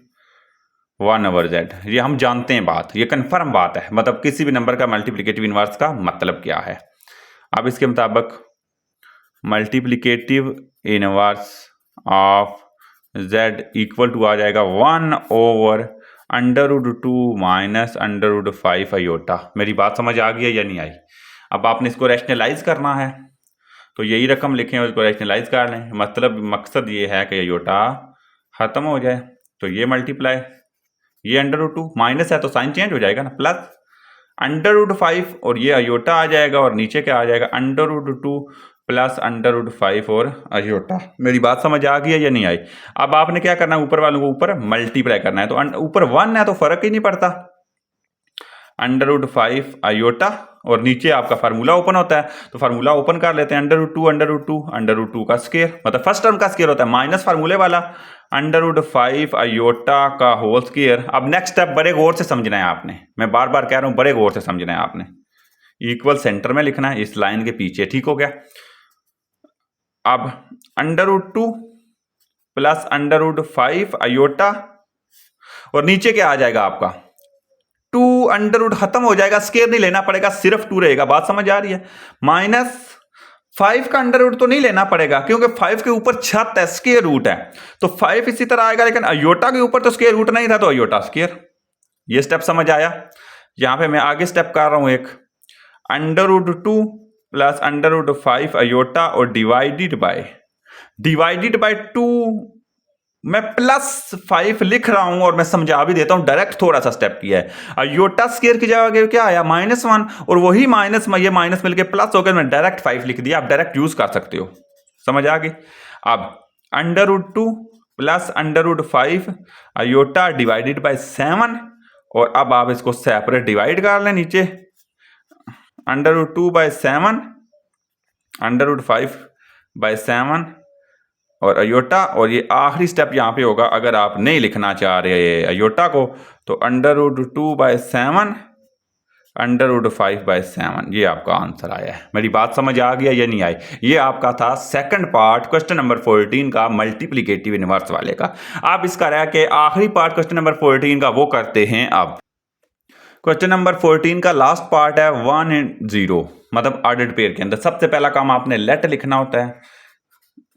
S1: 1/z, ये हम जानते हैं बात, ये कन्फर्म बात है, मतलब किसी भी नंबर का मल्टीप्लिकेटिव इनवर्स का मतलब क्या है। अब इसके मुताबिक multiplicative inverse of z equal to आ जाएगा 1/√2 माइनस √5 अयोटा। मेरी बात समझ आ गई है या नहीं आई? अब आपने इसको रैशनलाइज करना है, तो यही रकम लिखें और इसको रैशनलाइज कर लें, मतलब मकसद ये है कि अयोटा ख़त्म हो जाए। तो ये मल्टीप्लाई, ये √2 माइनस है तो साइन चेंज हो जाएगा ना, प्लस √5 और ये अयोटा आ जाएगा, और नीचे क्या आ जाएगा √2 प्लस √5 और अयोटा। मेरी बात समझ आ गई है या नहीं आई? अब आपने क्या करना है, ऊपर वालों को ऊपर मल्टीप्लाई करना है, तो ऊपर 1 है तो फर्क ही नहीं पड़ता, √5 अयोटा, और नीचे आपका फार्मूला ओपन होता है, तो फार्मूला ओपन कर लेते हैं, √2 का स्क्वायर, मतलब फर्स्ट टर्म का स्क्वायर होता है माइनस फार्मूले वाला √5 अयोटा का होल स्क्वायर। अब नेक्स्ट स्टेप बड़े गौर से समझना है आपने, मैं बार बार कह रहा हूं बड़े गौर से समझना है आपने, इक्वल सेंटर में लिखना है, इस लाइन के पीछे, ठीक हो गया। अब √2 प्लस √5 अयोटा, और नीचे क्या आ जाएगा आपका 2 खत्म हो जाएगा, स्क्वायर नहीं लेना पड़ेगा, सिर्फ 2 रहेगा। बात समझ आ रही है? -5 का अंडर तो नहीं लेना पड़ेगा, क्योंकि 5 के ऊपर छत है, स्क्वायर रूट है, तो 5 इसी तरह आएगा, लेकिन अयोटा के ऊपर तो स्क्वायर रूट नहीं था, तो अयोटा स्क्वायर। ये स्टेप समझ आया? यहां पे मैं आगे स्टेप कर रहा हूं एक, √2 प्लस √5 अयोटा और डिवाइडेड बाय 2, मैं +5 लिख रहा हूं और मैं समझा भी देता हूं, डायरेक्ट थोड़ा सा स्टेप किया है। अयोटा स्क्वायर की जगह क्या आया -1, और वही माइनस ये माइनस मिलके प्लस हो गया, मैं डायरेक्ट 5 लिख दिया, आप डायरेक्ट यूज कर सकते हो, समझ आ गई? अब √2 प्लस √5 अयोटा डिवाइडेड बाय 7, और अब आप इसको सेपरेट डिवाइड कर लें, नीचे √2/7 √5/7 और अयोटा, और ये आखिरी स्टेप यहाँ पे होगा, अगर आप नहीं लिखना चाह रहे अयोटा को, तो √2/7 √5/7, ये आपका आंसर आया है। मेरी बात समझ आ गया या नहीं आई? ये आपका था सेकंड पार्ट क्वेश्चन नंबर 14 का, मल्टीप्लिकेटिव इनवर्स वाले का। आप इसका रह के आखिरी पार्ट क्वेश्चन नंबर 14 का वो करते हैं। अब क्वेश्चन नंबर 14 का लास्ट पार्ट है 1 and 0, मतलब ऑर्डर्ड पेयर के अंदर सबसे पहला काम आपने लेट लिखना होता है,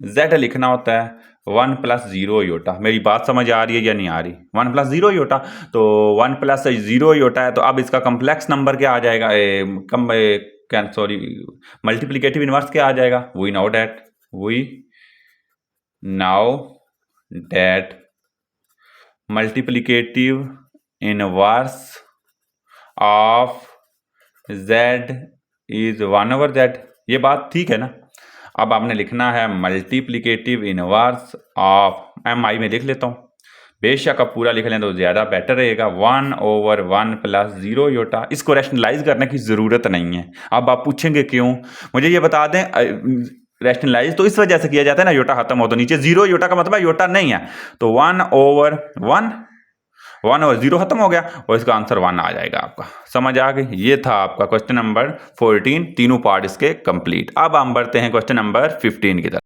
S1: z लिखना होता है, 1 + 0 अयोटा। मेरी बात समझ आ रही है या नहीं आ रही? 1 + 0 अयोटा, तो 1 + 0 अयोटा है, तो अब इसका कम्प्लेक्स नंबर क्या आ जाएगा, मल्टीप्लिकेटिव इनवर्स क्या आ जाएगा? We know that multiplicative inverse of z is 1/z। ये बात ठीक है ना? अब आपने लिखना है मल्टीप्लिकेटिव इनवर्स ऑफ, MI में लिख लेता हूँ, बेशक आप पूरा लिख लें तो ज़्यादा बेटर रहेगा, 1/1 + 0 अयोटा। इसको रैशनलाइज करने की ज़रूरत नहीं है। अब आप पूछेंगे क्यों, मुझे ये बता दें। रैशनलाइज तो इस वजह से किया जाता है ना, अयोटा खत्म हो तो नीचे 0 अयोटा का मतलब अयोटा नहीं है, तो 1/0 खत्म हो गया, और इसका आंसर 1 आ जाएगा आपका। समझ आ गई? ये था आपका क्वेश्चन नंबर 14, तीनों पार्ट इसके कंप्लीट। अब हम बढ़ते हैं क्वेश्चन नंबर 15 की तरफ।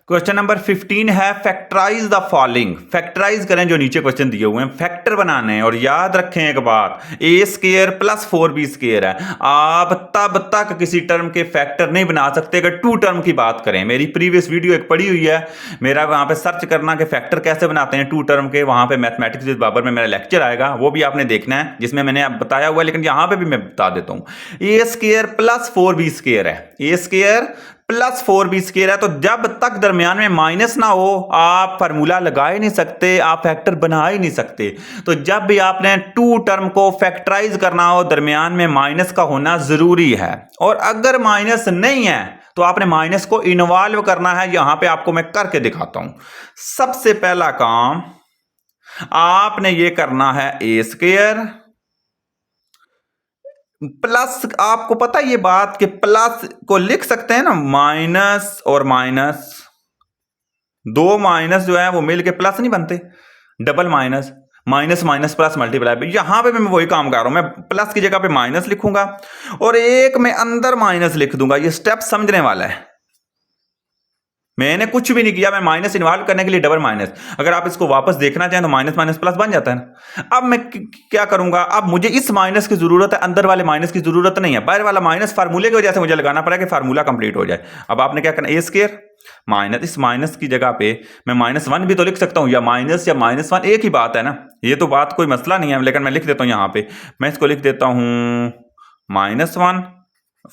S1: क्वेश्चन नंबर 15 है फैक्टराइज द फॉलोइंग। फैक्टराइज करें जो नीचे क्वेश्चन दिए हुए हैं, फैक्टर बनाने हैं। और याद रखें एक बात, a² + 4b² है, आप तब तक किसी टर्म के फैक्टर नहीं बना सकते अगर 2 टर्म की बात करें। मेरी प्रीवियस वीडियो एक पड़ी हुई है, मेरा वहां पे सर्च करना कि फैक्टर कैसे बनाते हैं 2 टर्म के, वहां पे मैथमेटिक्स विद बाबर में मेरा लेक्चर आएगा, वो भी आपने देखना है, जिसमें मैंने अब बताया हुआ है, लेकिन यहां पे भी मैं बता देता हूं। a² + 4b² है, a² + 4b² है, तो जब तक दरमियान में माइनस ना हो आप फार्मूला लगा ही नहीं सकते, आप फैक्टर बना ही नहीं सकते। तो जब भी आपने 2 टर्म को फैक्टराइज करना हो, दरमियान में माइनस का होना जरूरी है, और अगर माइनस नहीं है तो आपने माइनस को इन्वॉल्व करना है। यहां पे आपको मैं करके दिखाता हूं। सबसे पहला काम, आपने ये करना है ए स्क्वायर प्लस, आपको पता है ये बात कि प्लस को लिख सकते हैं ना माइनस और माइनस, दो माइनस जो है वो मिल के प्लस नहीं बनते, double minus, minus minus plus multiply. यहां पे मैं वही काम कर रहा हूं, मैं प्लस की जगह पे माइनस लिखूंगा और एक में अंदर माइनस लिख दूंगा। ये स्टेप समझने वाला है, मैंने कुछ भी नहीं किया, मैं माइनस इन्वॉल्व करने के लिए डबल माइनस। अगर आप इसको वापस देखना चाहें तो माइनस माइनस प्लस बन जाता है ना। अब मैं क्या करूंगा, अब मुझे इस माइनस की जरूरत है, अंदर वाले माइनस की जरूरत नहीं है। बाहर वाला माइनस फार्मूले की वजह से मुझे लगाना पड़ा कि फार्मूला कंप्लीट हो जाए। अब आपने क्या करना, ए स्क्वायर माइनस, इस माइनस की जगह पे मैं -1 भी तो लिख सकता हूं, या -1 एक ही बात है ना, ये तो बात कोई मसला नहीं है। लेकिन मैं लिख देता हूं यहां पे, मैं इसको लिख देता हूं -1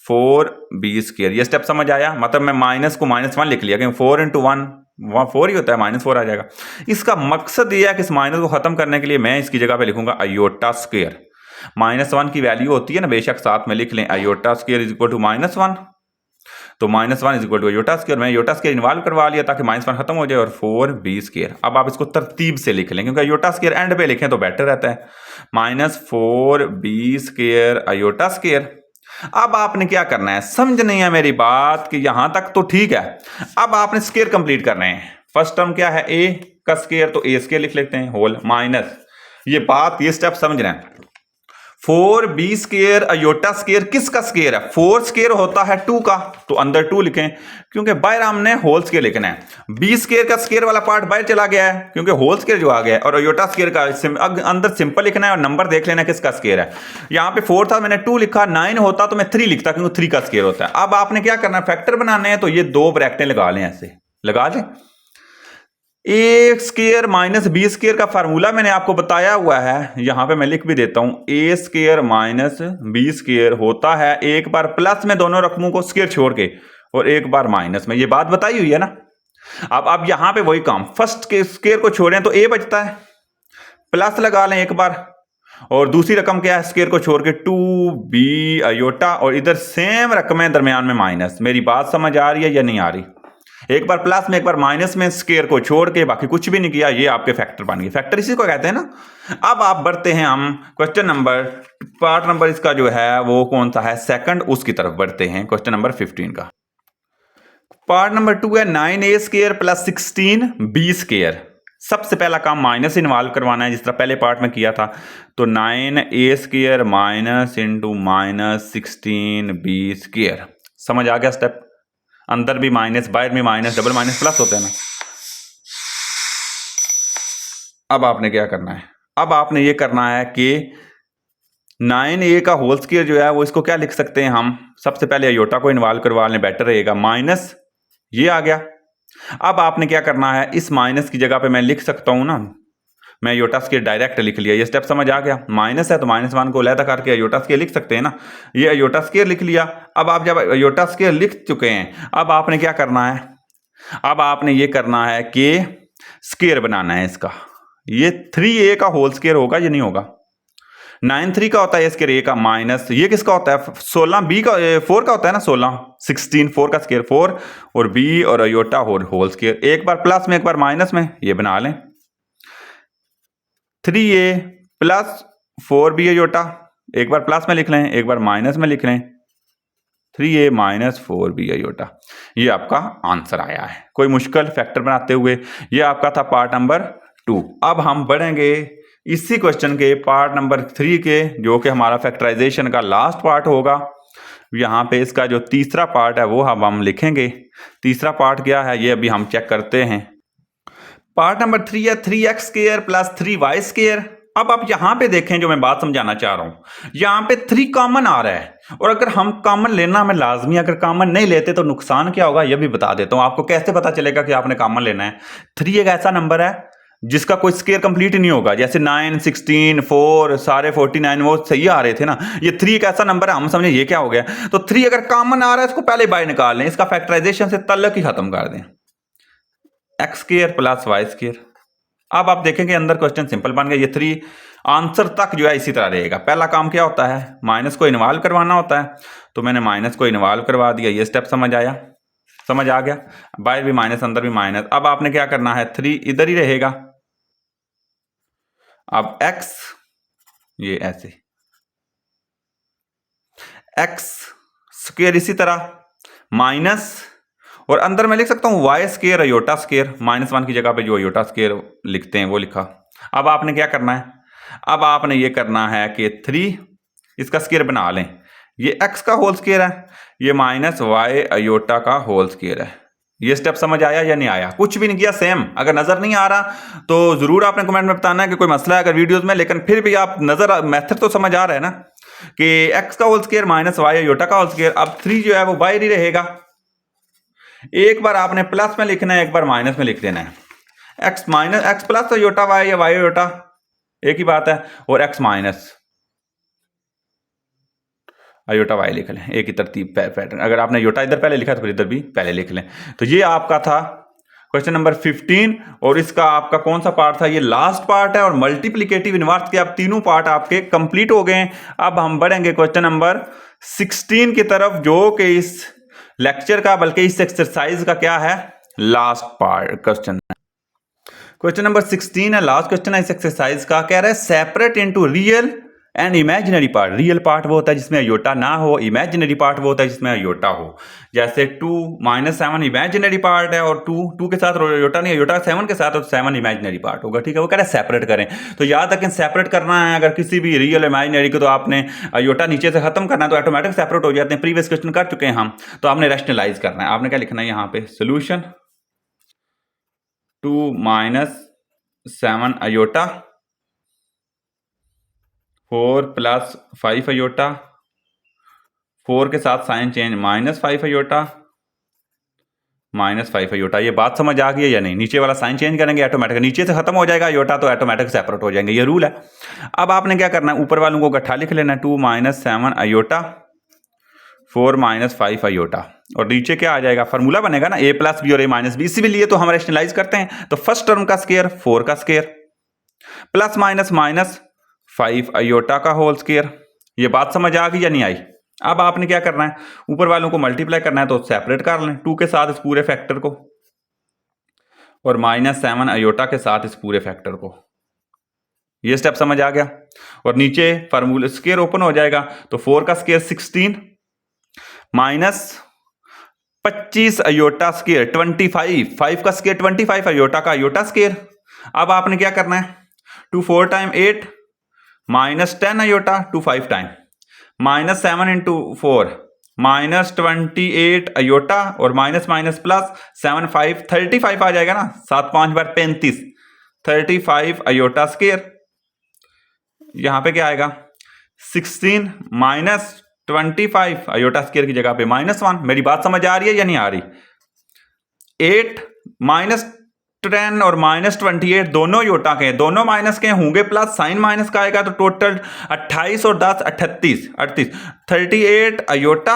S1: 4b²। ये स्टेप समझ आया, मतलब मैं माइनस को -1 लिख लिया, क्योंकि 4 × 1 वहाँ 4 ही होता है, -4 आ जाएगा। इसका मकसद ये है कि इस माइनस को खत्म करने के लिए मैं इसकी जगह पे लिखूंगा आयोटा स्क्वायर। -1 की वैल्यू होती है ना, बेशक साथ में लिख लें, iota square is equal to -1, तो -1 is equal to iota square. मैं आयोटा स्क्वायर इन्वॉल्व करवा लिया ताकि -1 खत्म हो जाए, और 4b²। अब आप इसको तरतीब से लिख लें, क्योंकि आयोटा स्क्वायर एंड पे लिखें तो बेटर रहता है। -4b² iota square. अब आपने क्या करना है, समझ नहीं है मेरी बात कि यहां तक तो ठीक है। अब आपने स्क्वायर कंप्लीट करना है। फर्स्ट टर्म क्या है, ए का स्क्वायर, तो ए स्क्वायर लिख लेते हैं होल माइनस, ये बात ये स्टेप समझ रहे हैं। 4b² आयोटा स्क्वायर किसका स्क्वायर है, 4 स्क्वायर होता है 2 का, तो अंदर 2 लिखें, क्योंकि बाहर हमने होल स्क्वायर लिखना है। b स्क्वायर का स्क्वायर वाला पार्ट बाहर चला गया है, क्योंकि होल स्क्वायर जो आ गया है, और आयोटा स्क्वायर का अंदर सिंपल लिखना है और नंबर देख लेना किसका स्क्वायर है। यहां पे 4 था, मैंने 2 लिखा, 9 होता तो मैं 3 लिखता, क्योंकि 3 का स्क्वायर होता है। अब आपने क्या करना है, फैक्टर बनाने हैं, तो ये 2 ब्रैकेटें लगा लें, ऐसे लगा लें। ए स्क्वायर माइनस बी स्क्वायर का फार्मूला मैंने आपको बताया हुआ है, यहां पे मैं लिख भी देता हूं, ए स्क्वायर माइनस बी स्क्वायर होता है एक बार प्लस में दोनों रकमों को स्क्वायर छोड़ के, और एक बार माइनस में। ये बात बताई हुई है ना। अब यहां पे वही काम, फर्स्ट के स्क्वायर को छोड़ें तो ए बचता है, प्लस लगा लें एक बार, और दूसरी रकम क्या है, स्क्वायर को छोड़ के 2b आयोटा, और इधर सेम रकमें दरमियान में माइनस। मेरी बात समझ आ रही है या नहीं आ रही? एक बार प्लस में एक बार माइनस में, स्क्वायर को छोड़ के बाकी कुछ भी नहीं किया, ये आपके फैक्टर बन गए। फैक्टर इसी को कहते हैं ना। अब आप बढ़ते हैं हम क्वेश्चन नंबर, पार्ट नंबर इसका जो है वो कौन सा है, सेकंड, उसकी तरफ बढ़ते हैं, क्वेश्चन नंबर 15 का। पार्ट नंबर 2 है 9a² प्लस 16b²। सबसे पहला काम माइनस इन्वॉल्व करवाना है, जिस तरह पहले पार्ट में किया था। तो 9a² minus into minus 16b²। समझ आ गया स्टेप? अंदर भी माइनस, बाहर भी माइनस, डबल माइनस प्लस होते हैं ना। अब आपने क्या करना है, अब आपने ये करना है कि 9a का होल स्क्वायर जो है वो, इसको क्या लिख सकते हैं हम, सबसे पहले आयोटा को इन्वॉल्व करवा लें, बेटर रहेगा। माइनस ये आ गया। अब आपने क्या करना है, इस माइनस की जगह पे मैं लिख सकता हूं ना, मैं आयोटा स्क्वायर डायरेक्ट लिख लिया। ये स्टेप समझ आ गया। माइनस है तो -1 को अलग करके आयोटा स्क्वायर लिख सकते हैं ना। ये आयोटा स्क्वायर लिख लिया। अब आप जब आयोटा स्क्वायर लिख चुके हैं, अब आपने क्या करना है, अब आपने ये करना है कि स्क्वायर बनाना है इसका। ये 3a का होल स्क्वायर होगा, ये नहीं होगा। 9 3 का होता है स्क्वायर, a का माइनस, ये किसका होता है 16, b का 4 का होता है ना 16, 16 4 का स्क्वायर 4, और b और आयोटा होल स्क्वायर, एक बार प्लस में एक बार माइनस में, ये बना लें। 3a प्लस 4b आयोटा, एक बार प्लस में लिख लें एक बार माइनस में लिख लें, 3a माइनस 4b आयोटा। ये आपका आंसर आया है, कोई मुश्किल फैक्टर बनाते हुए। ये आपका था पार्ट नंबर 2। अब हम बढ़ेंगे इसी क्वेश्चन के पार्ट नंबर 3 के, जो कि हमारा फैक्टराइजेशन का लास्ट पार्ट होगा। यहाँ पे इसका जो तीसरा पार्ट है वो हम लिखेंगे। तीसरा पार्ट क्या है ये अभी हम चेक करते हैं। पार्ट नंबर 3 है 3x² प्लस 3y²। अब आप यहां पे देखें, जो मैं बात समझाना चाह रहा हूं, यहां पे 3 कॉमन आ रहा है, और अगर हम कॉमन लेना हमें लाजमी, अगर कॉमन नहीं लेते तो नुकसान क्या होगा ये भी बता देता हूं आपको। कैसे पता चलेगा कि आपने कॉमन लेना है? 3 एक ऐसा नंबर है जिसका कोई स्क्वायर कंप्लीट नहीं होगा, जैसे 9 16 4 सारे 49 वो सही आ रहे थे ना। ये 3 एक ऐसा नंबर है, हम समझे ये क्या हो गया। तो 3 अगर कॉमन आ रहा है इसको पहले बाहर निकाल लें, इसका फैक्टराइजेशन से तल्लुक ही खत्म कर दें, x² प्लस y²। अब आप देखेंगे अंदर क्वेश्चन सिंपल बन गया। ये 3 आंसर तक जो है इसी तरह रहेगा। पहला काम क्या होता है, माइनस को इन्वॉल्व करवाना होता है, तो मैंने माइनस को इन्वॉल्व करवा दिया। ये स्टेप समझ आया, समझ आ गया। बाहर भी माइनस अंदर भी माइनस। अब आपने क्या करना है, 3 इधर ही रहेगा, अब x ये ऐसे x स्क्वायर इसी तरह माइनस, और अंदर मैं लिख सकता हूं वाई स्क्वायर अयोटा स्क्वायर, -1 की जगह पे जो अयोटा स्क्वायर लिखते हैं वो लिखा। अब आपने क्या करना है, अब आपने ये करना है कि 3 इसका स्क्वायर बना लें, ये x का होल स्क्वायर है, ये -y अयोटा का होल स्क्वायर है। ये स्टेप समझ आया या नहीं आया? कुछ भी नहीं किया, सेम। अगर नजर नहीं आ रहा तो जरूर आपने कमेंट में बताना है कि कोई मसला है अगर वीडियोस में, लेकिन फिर भी आप नजर मेथड तो समझ आ रहा है ना कि x का होल स्क्वायर -y अयोटा का होल स्क्वायर। अब 3 जो है वो बाहर ही रहेगा, एक बार आपने प्लस में लिखना है, एक बार माइनस में लिख देना है। x प्लस अयोटा y या y अयोटा एक ही बात है, और x माइनस अयोटा वाई लिख लें, एक ही तरतीब पैटर्न। अगर आपने अयोटा इधर पहले लिखा तो फिर इधर भी पहले लिख लें। तो ये आपका था क्वेश्चन नंबर 15, और इसका आपका कौन सा पार्ट था? ये लास्ट पार्ट है, और मल्टीप्लिकेटिव इनवर्स के अब तीनों पार्ट आपके कंप्लीट हो गए हैं। अब हम बढ़ेंगे क्वेश्चन नंबर 16 की तरफ, जो कि इस लेक्चर का, बल्कि इस एक्सरसाइज का क्या है, last part question. Question number 16 है, लास्ट क्वेश्चन है इस एक्सरसाइज का। कह रहा है separate into real and imaginary part. Real part वो होता है जिसमें अयोटा ना हो, इमेजिनरी पार्ट वो होता है जिसमें अयोटा हो। जैसे 2 -7 इमेजिनरी पार्ट है, और 2 के साथ अयोटा नहीं, अयोटा 7 के साथ, तो 7 इमेजिनरी पार्ट होगा। ठीक है, वो कह रहा है सेपरेट करें। तो याद रखें सेपरेट करना है अगर किसी भी रियल इमेजिनरी को, तो आपने अयोटा नीचे से खत्म करना है तो ऑटोमेटिक सेपरेट हो जाते हैं। प्रीवियस क्वेश्चन कर चुके हैं हम, तो आपने रैशनलाइज करना है। आपने क्या लिखना है यहाँ पे, सोल्यूशन 2 -7 अयोटा 4 + 5 अयोटा, 4 के साथ साइन चेंज -5 अयोटा, -5 अयोटा। ये बात समझ आ गई है या नहीं? नीचे वाला साइन चेंज करेंगे ऑटोमेटिक, नीचे से खत्म हो जाएगा अयोटा तो ऑटोमेटिक सेपरेट हो जाएंगे, ये रूल है। अब आपने क्या करना है, ऊपर वालों को इकट्ठा लिख लेना है, 2 -7 अयोटा 4 -5 अयोटा, और नीचे क्या आ जाएगा, फार्मूला बनेगा ना, a + b और a - b। इसीलिए तो हम रैशनलाइज करते हैं। तो फर्स्ट टर्म का स्क्वायर 4 का स्क्वायर प्लस माइनस -5 अयोटा का होल स्क्वायर। ये बात समझ आ गई या नहीं आई? अब आपने क्या करना है, ऊपर वालों को मल्टीप्लाई करना है, तो सेपरेट कर लें 2 के साथ इस पूरे फैक्टर को, और -7 अयोटा के साथ इस पूरे फैक्टर को। ये स्टेप समझ आ गया। और नीचे फार्मूला स्क्वायर ओपन हो जाएगा, तो 4 का स्क्वायर 16 -25 अयोटा स्क्वायर 25, 5 का स्क्वायर 25 अयोटा का अयोटा स्क्वायर। अब आपने क्या करना है, 2 4 टाइम 8 -10 अयोटा 2 5 टाइम -7 × 4 -28 अयोटा, और माइनस माइनस प्लस 7 5 35 आ जाएगा ना, 7 5 बार 35, 35 अयोटा स्क्वायर। यहां पे क्या आएगा, 16 -25 अयोटा स्क्वायर की जगह पे -1। मेरी बात समझ आ रही है या नहीं आ रही? 8 -10 और -28 दोनों अयोटा के, दोनों माइनस के होंगे, प्लस साइन माइनस का आएगा, तो टोटल 28 और 10 38 38 अयोटा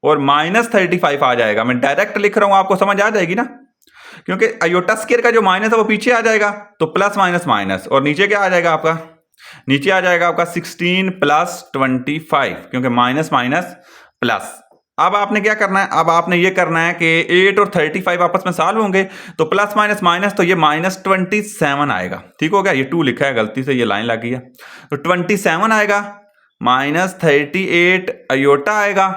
S1: और -35 आ जाएगा। मैं डायरेक्ट लिख रहा हूं, आपको समझ आ जाएगी ना, क्योंकि अयोटा स्क्वायर का जो माइनस है वो पीछे आ जाएगा, तो प्लस माइनस माइनस, और नीचे क्या आ जाएगा आपका, नीचे आ जाएगा आपका 16 + 25, क्योंकि माइनस माइनस प्लस। अब आपने क्या करना है, अब आपने ये करना है कि 8 और 35 आपस में सॉल्व होंगे, तो प्लस माइनस माइनस, तो ये -27 आएगा। ठीक हो गया, ये 2 लिखा है गलती से, ये लाइन लग गई है, तो 27 आएगा, -38 अयोटा आएगा,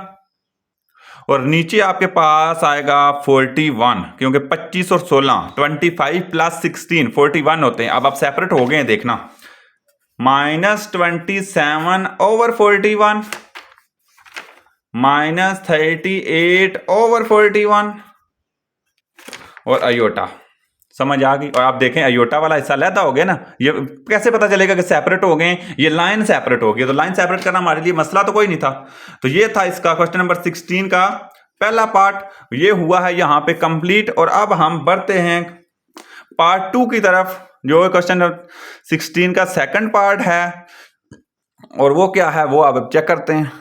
S1: और नीचे आपके पास आएगा 41, क्योंकि 25 और 16 25 + 16 41 होते हैं। अब आप सेपरेट हो गए हैं, देखना, -27 / 41 -38 / 41 और अयोटा। समझ आ गई? और आप देखें अयोटा वाला हिस्सा लैदा हो गया ना, ये कैसे पता चलेगा कि सेपरेट हो गए? ये लाइन सेपरेट हो गई, तो लाइन सेपरेट करना हमारे लिए मसला तो कोई नहीं था। तो ये था इसका क्वेश्चन नंबर 16 का पहला पार्ट, ये हुआ है यहां पे कंप्लीट। और अब हम बढ़ते हैं पार्ट 2 की तरफ, जो क्वेश्चन नंबर 16 का सेकंड पार्ट है, और वो क्या है वो अब चेक करते हैं।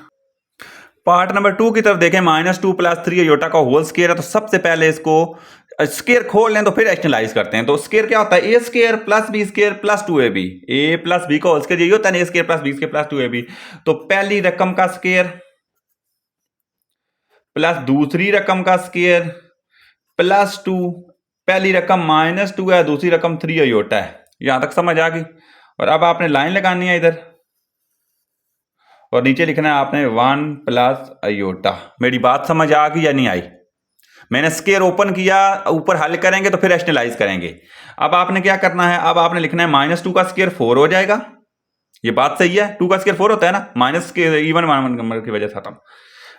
S1: पार्ट नंबर 2 की तरफ देखें, -2 + 3 अयोटा का होल स्क्वायर है। तो सबसे पहले इसको स्क्वायर खोल लें, तो फिर एक्शनलाइज करते हैं। तो स्क्वायर क्या होता है, a² + b² + 2ab, a + b का होल स्क्वायर यही होता है, a² + b² + 2ab। तो पहली रकम का स्क्वायर प्लस दूसरी रकम का स्क्वायर +2, पहली रकम -2 है, दूसरी रकम 3 अयोटा है। यहां तक समझ आ गई? और अब आपने लाइन लगानी है इधर और नीचे लिखना है आपने 1 प्लस अयोटा। मेरी बात समझ आ गई या नहीं आई? मैंने स्केयर ओपन किया, ऊपर हल करेंगे तो फिर रैशनलाइज करेंगे। अब आपने क्या करना है, अब आपने लिखना है -2 का स्केयर 4 हो जाएगा। ये बात सही है, 2 का स्केयर 4 होता है ना, माइनस के इवन नंबर की वजह से आता,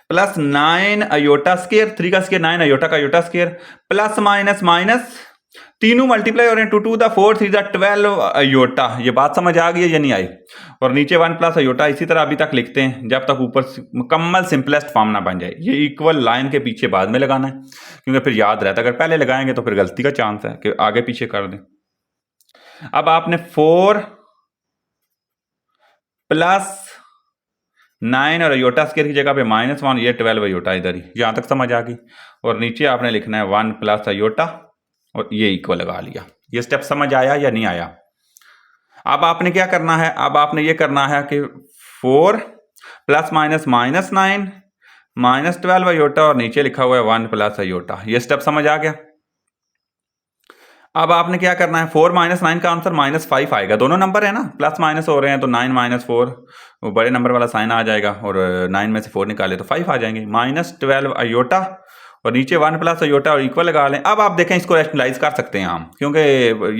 S1: प्लस 9 अयोटा स्केयर, 3 का स्केयर 9 अयोटा का iota square, plus minus minus, तीनों मल्टीप्लाई हो रहे हैं, 2 2 द 4 3 द 12 अयोटा। ये बात समझ आ गई है या नहीं आई? और नीचे 1 प्लस अयोटा इसी तरह अभी तक लिखते हैं जब तक ऊपर मुकम्मल सिंपलेस्ट फॉर्म ना बन जाए। ये इक्वल लाइन के पीछे बाद में लगाना है क्योंकि फिर याद रहता है, अगर पहले लगाएंगे तो फिर गलती का चांस है कि आगे पीछे कर दें। अब आपने 4 प्लस 9 और अयोटा स्केयर की जगह पे -1, ये 12 अयोटा इधर ही, यहां तक समझ आ गई। और नीचे आपने लिखना है 1 प्लस अयोटा और ये इक्वल लगा लिया। ये स्टेप समझ आया या नहीं आया? अब आपने क्या करना है, अब आपने ये करना है कि 4 प्लस माइनस -9 -12 अयोटा और नीचे लिखा हुआ है 1 प्लस अयोटा। ये स्टेप समझ आ गया। अब आपने क्या करना है, 4 -9 का आंसर -5 आएगा। दोनों नंबर है ना, प्लस माइनस हो रहे हैं तो 9 - 4 वो बड़े नंबर वाला साइन आ जाएगा और 9 में से 4 निकाले तो 5 आ जाएंगे। -12 अयोटा और नीचे 1 प्लस अयोटा और इक्वल लगा लें। अब आप देखें इसको रैशनलाइज कर सकते हैं हम, क्योंकि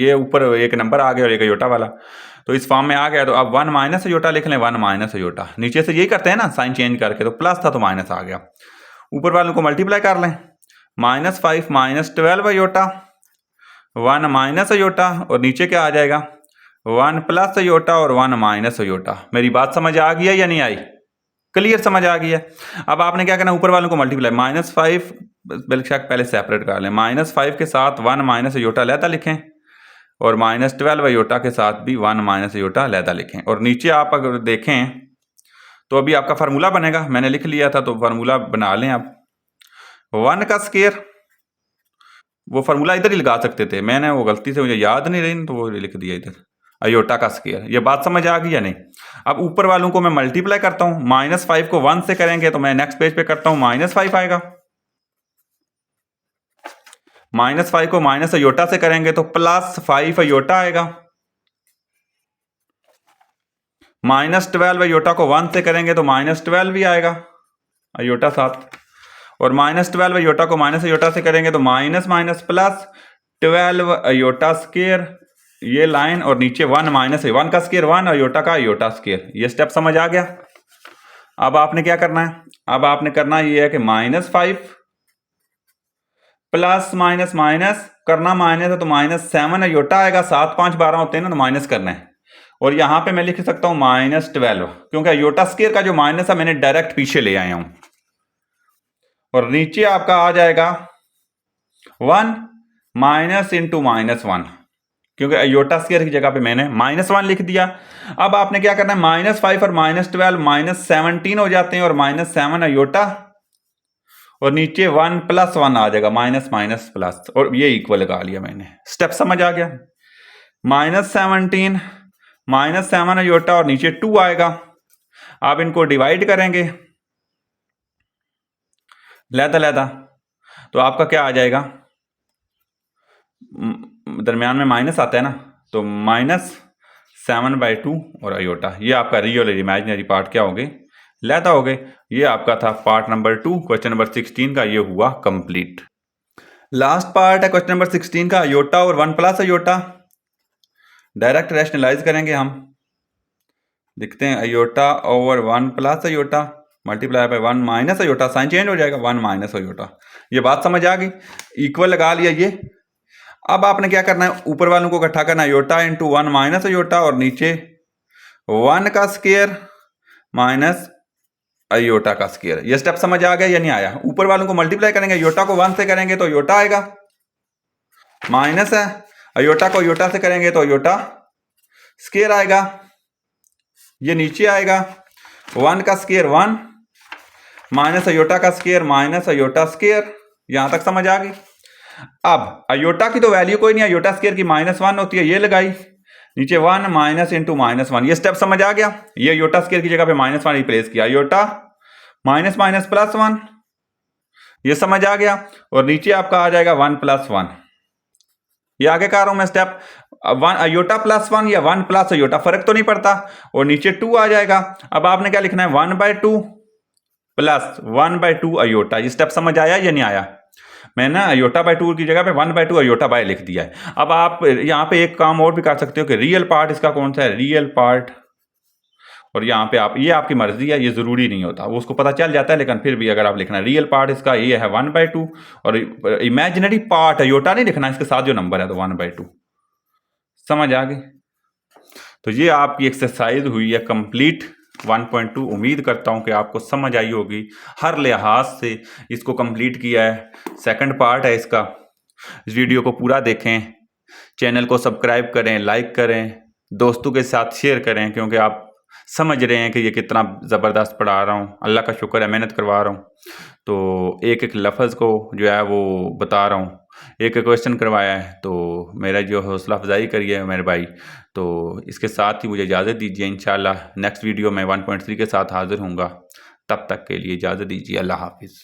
S1: ये ऊपर एक नंबर आ गया और एक अयोटा वाला, तो इस फॉर्म में आ गया। तो अब 1 माइनस अयोटा लिख लें, 1 माइनस अयोटा। नीचे से यही करते हैं ना, साइन चेंज करके, तो प्लस था तो माइनस आ गया। ऊपर वालों को मल्टीप्लाई कर लें, -5 -12 अयोटा, 1 माइनस अयोटा और नीचे क्या आ जाएगा, 1 प्लस अयोटा और 1 माइनस अयोटा। मेरी बात समझ आ गई है या नहीं आई? क्लियर समझ आ गई है। अब आपने क्या करना, ऊपर वालों को मल्टीप्लाई, -5 बेशक पहले सेपरेट कर लें, -5 के साथ 1 माइनस अयोटा अलहदा लिखें और -12 अयोटा के साथ भी 1 माइनस अयोटा अलहदा लिखें। और नीचे आप अगर देखें तो अभी आपका फार्मूला बनेगा, मैंने लिख लिया था तो फार्मूला बना लें आप। 1 का स्केयर, वो फार्मूला इधर ही लगा सकते थे, मैंने वो गलती से मुझे याद नहीं रही तो वो लिख दिया इधर, अयोटा का स्केयर। ये बात समझ आ गई या नहीं? अब ऊपर वालों को मैं मल्टीप्लाई करता हूं, -5 को 1 से करेंगे तो मैं नेक्स्ट पेज पे करता हूं, -5 आएगा। -5 को माइनस अयोटा से करेंगे तो +5 अयोटा आएगा। -12 अयोटा को 1 से करेंगे तो -12 भी आएगा अयोटा साथ। और -12 अयोटा को माइनस अयोटा से करेंगे तो minus minus plus 12 iota square, ये लाइन, और नीचे 1 माइनस 1 का स्केयर 1 अयोटा का अयोटा स्केयर। ये स्टेप समझ आ गया। अब आपने क्या करना है, अब आपने करना ये है कि -5 प्लस माइनस माइनस करना माइनस है तो -7 अयोटा आएगा, 7 5 12 होते हैं ना, तो माइनस करना है। और यहां पे मैं लिख सकता हूं -12 क्योंकि अयोटा स्केयर का जो माइनस है मैंने डायरेक्ट पीछे ले आया हूं। और नीचे आपका आ जाएगा 1 माइनस इंटू -1 क्योंकि अयोटा स्केयर की जगह पे मैंने -1 लिख दिया। अब आपने क्या करना है, -5 और -12 -17 हो जाते हैं और -7 अयोटा और नीचे 1 + 1 आ जाएगा, माइनस माइनस प्लस, और ये इक्वल लगा लिया मैंने। स्टेप समझ आ गया। -17 -7 अयोटा और नीचे 2 आएगा। आप इनको डिवाइड करेंगे लहदा तो आपका क्या आ जाएगा, दरमियान में माइनस आता है ना, तो -7/2 और अयोटा। ये आपका रियल और इमेजिनरी पार्ट क्या हो गए, लहदा हो गए। ये आपका था पार्ट नंबर 2 क्वेश्चन नंबर 16 का, ये हुआ कंप्लीट। लास्ट पार्ट है क्वेश्चन नंबर 16 का, अयोटा और 1 प्लस अयोटा। डायरेक्ट रैशनलाइज करेंगे हम, लिखते हैं iota over 1 plus iota multiply by 1 minus iota, sign change हो जाएगा, 1 माइनस अयोटा। ये बात समझ आ गई, इक्वल लगा लिया ये। अब आपने क्या करना है, ऊपर वालों को इकट्ठा करना है, अयोटा इंटू 1 माइनस अयोटा और नीचे 1 का स्केयर माइनस अयोटा का स्केयर। ये स्टेप समझ आ गया या नहीं आया? ऊपर वालों को मल्टीप्लाई करेंगे, अयोटा को 1 से करेंगे तो अयोटा आएगा, माइनस है, अयोटा को अयोटा से करेंगे तो अयोटा स्केयर आएगा, ये नीचे आएगा 1 का स्केयर 1 माइनस अयोटा का स्केयर माइनस अयोटा स्केयर। यहां तक समझ आ गई। अब अयोटा की तो वैल्यू कोई नहीं, अयोटा स्केयर की -1 होती है, ये लगाई, नीचे 1 माइनस इंटू -1। ये स्टेप समझ आ गया। ये अयोटा स्केयर की जगह पे -1 रिप्लेस किया, अयोटा माइनस माइनस +1, ये समझ आ गया। और नीचे आपका आ जाएगा 1 + 1, ये आगे कह रहा हूं मैं स्टेप 1 अयोटा प्लस 1 या 1 प्लस अयोटा, फर्क तो नहीं पड़ता, और नीचे 2 आ जाएगा। अब आपने क्या लिखना है 1/2 प्लस 1/2 अयोटा। ये स्टेप समझ आया या नहीं आया? मैंने अयोटा बाय 2 की जगह पे 1/2 अयोटा बाय लिख दिया है। अब आप यहाँ पे एक काम और भी कर सकते हो कि रियल पार्ट इसका कौन सा है, रियल पार्ट, और यहाँ पे आप, ये आपकी मर्जी है, ये जरूरी नहीं होता, वो उसको पता चल जाता है, लेकिन फिर भी अगर आप लिखना है रियल पार्ट इसका ये है 1/2, और इमेजिनरी पार्ट अयोटा नहीं लिखना, इसके साथ जो नंबर है तो 1/2। समझ आ गई? तो ये आपकी एक्सरसाइज हुई है कंप्लीट 1.2। उम्मीद करता हूँ कि आपको समझ आई होगी, हर लिहाज से इसको कंप्लीट किया है। सेकंड पार्ट है इसका। इस वीडियो को पूरा देखें, चैनल को सब्सक्राइब करें, लाइक करें, दोस्तों के साथ शेयर करें, क्योंकि आप समझ रहे हैं कि ये कितना ज़बरदस्त पढ़ा रहा हूँ। अल्लाह का शुक्र है, मेहनत करवा रहा हूँ, तो एक एक लफ्ज़ को जो है वो बता रहा हूँ, एक एक क्वेश्चन करवाया है, तो मेरा जो हौसला अफजाई करी है मेरे भाई। तो इसके साथ ही मुझे इजाज़त दीजिए, इंशाल्लाह नेक्स्ट वीडियो में 1.3 के साथ हाज़िर होऊंगा। तब तक के लिए इजाज़त दीजिए, अल्लाह हाफिज़।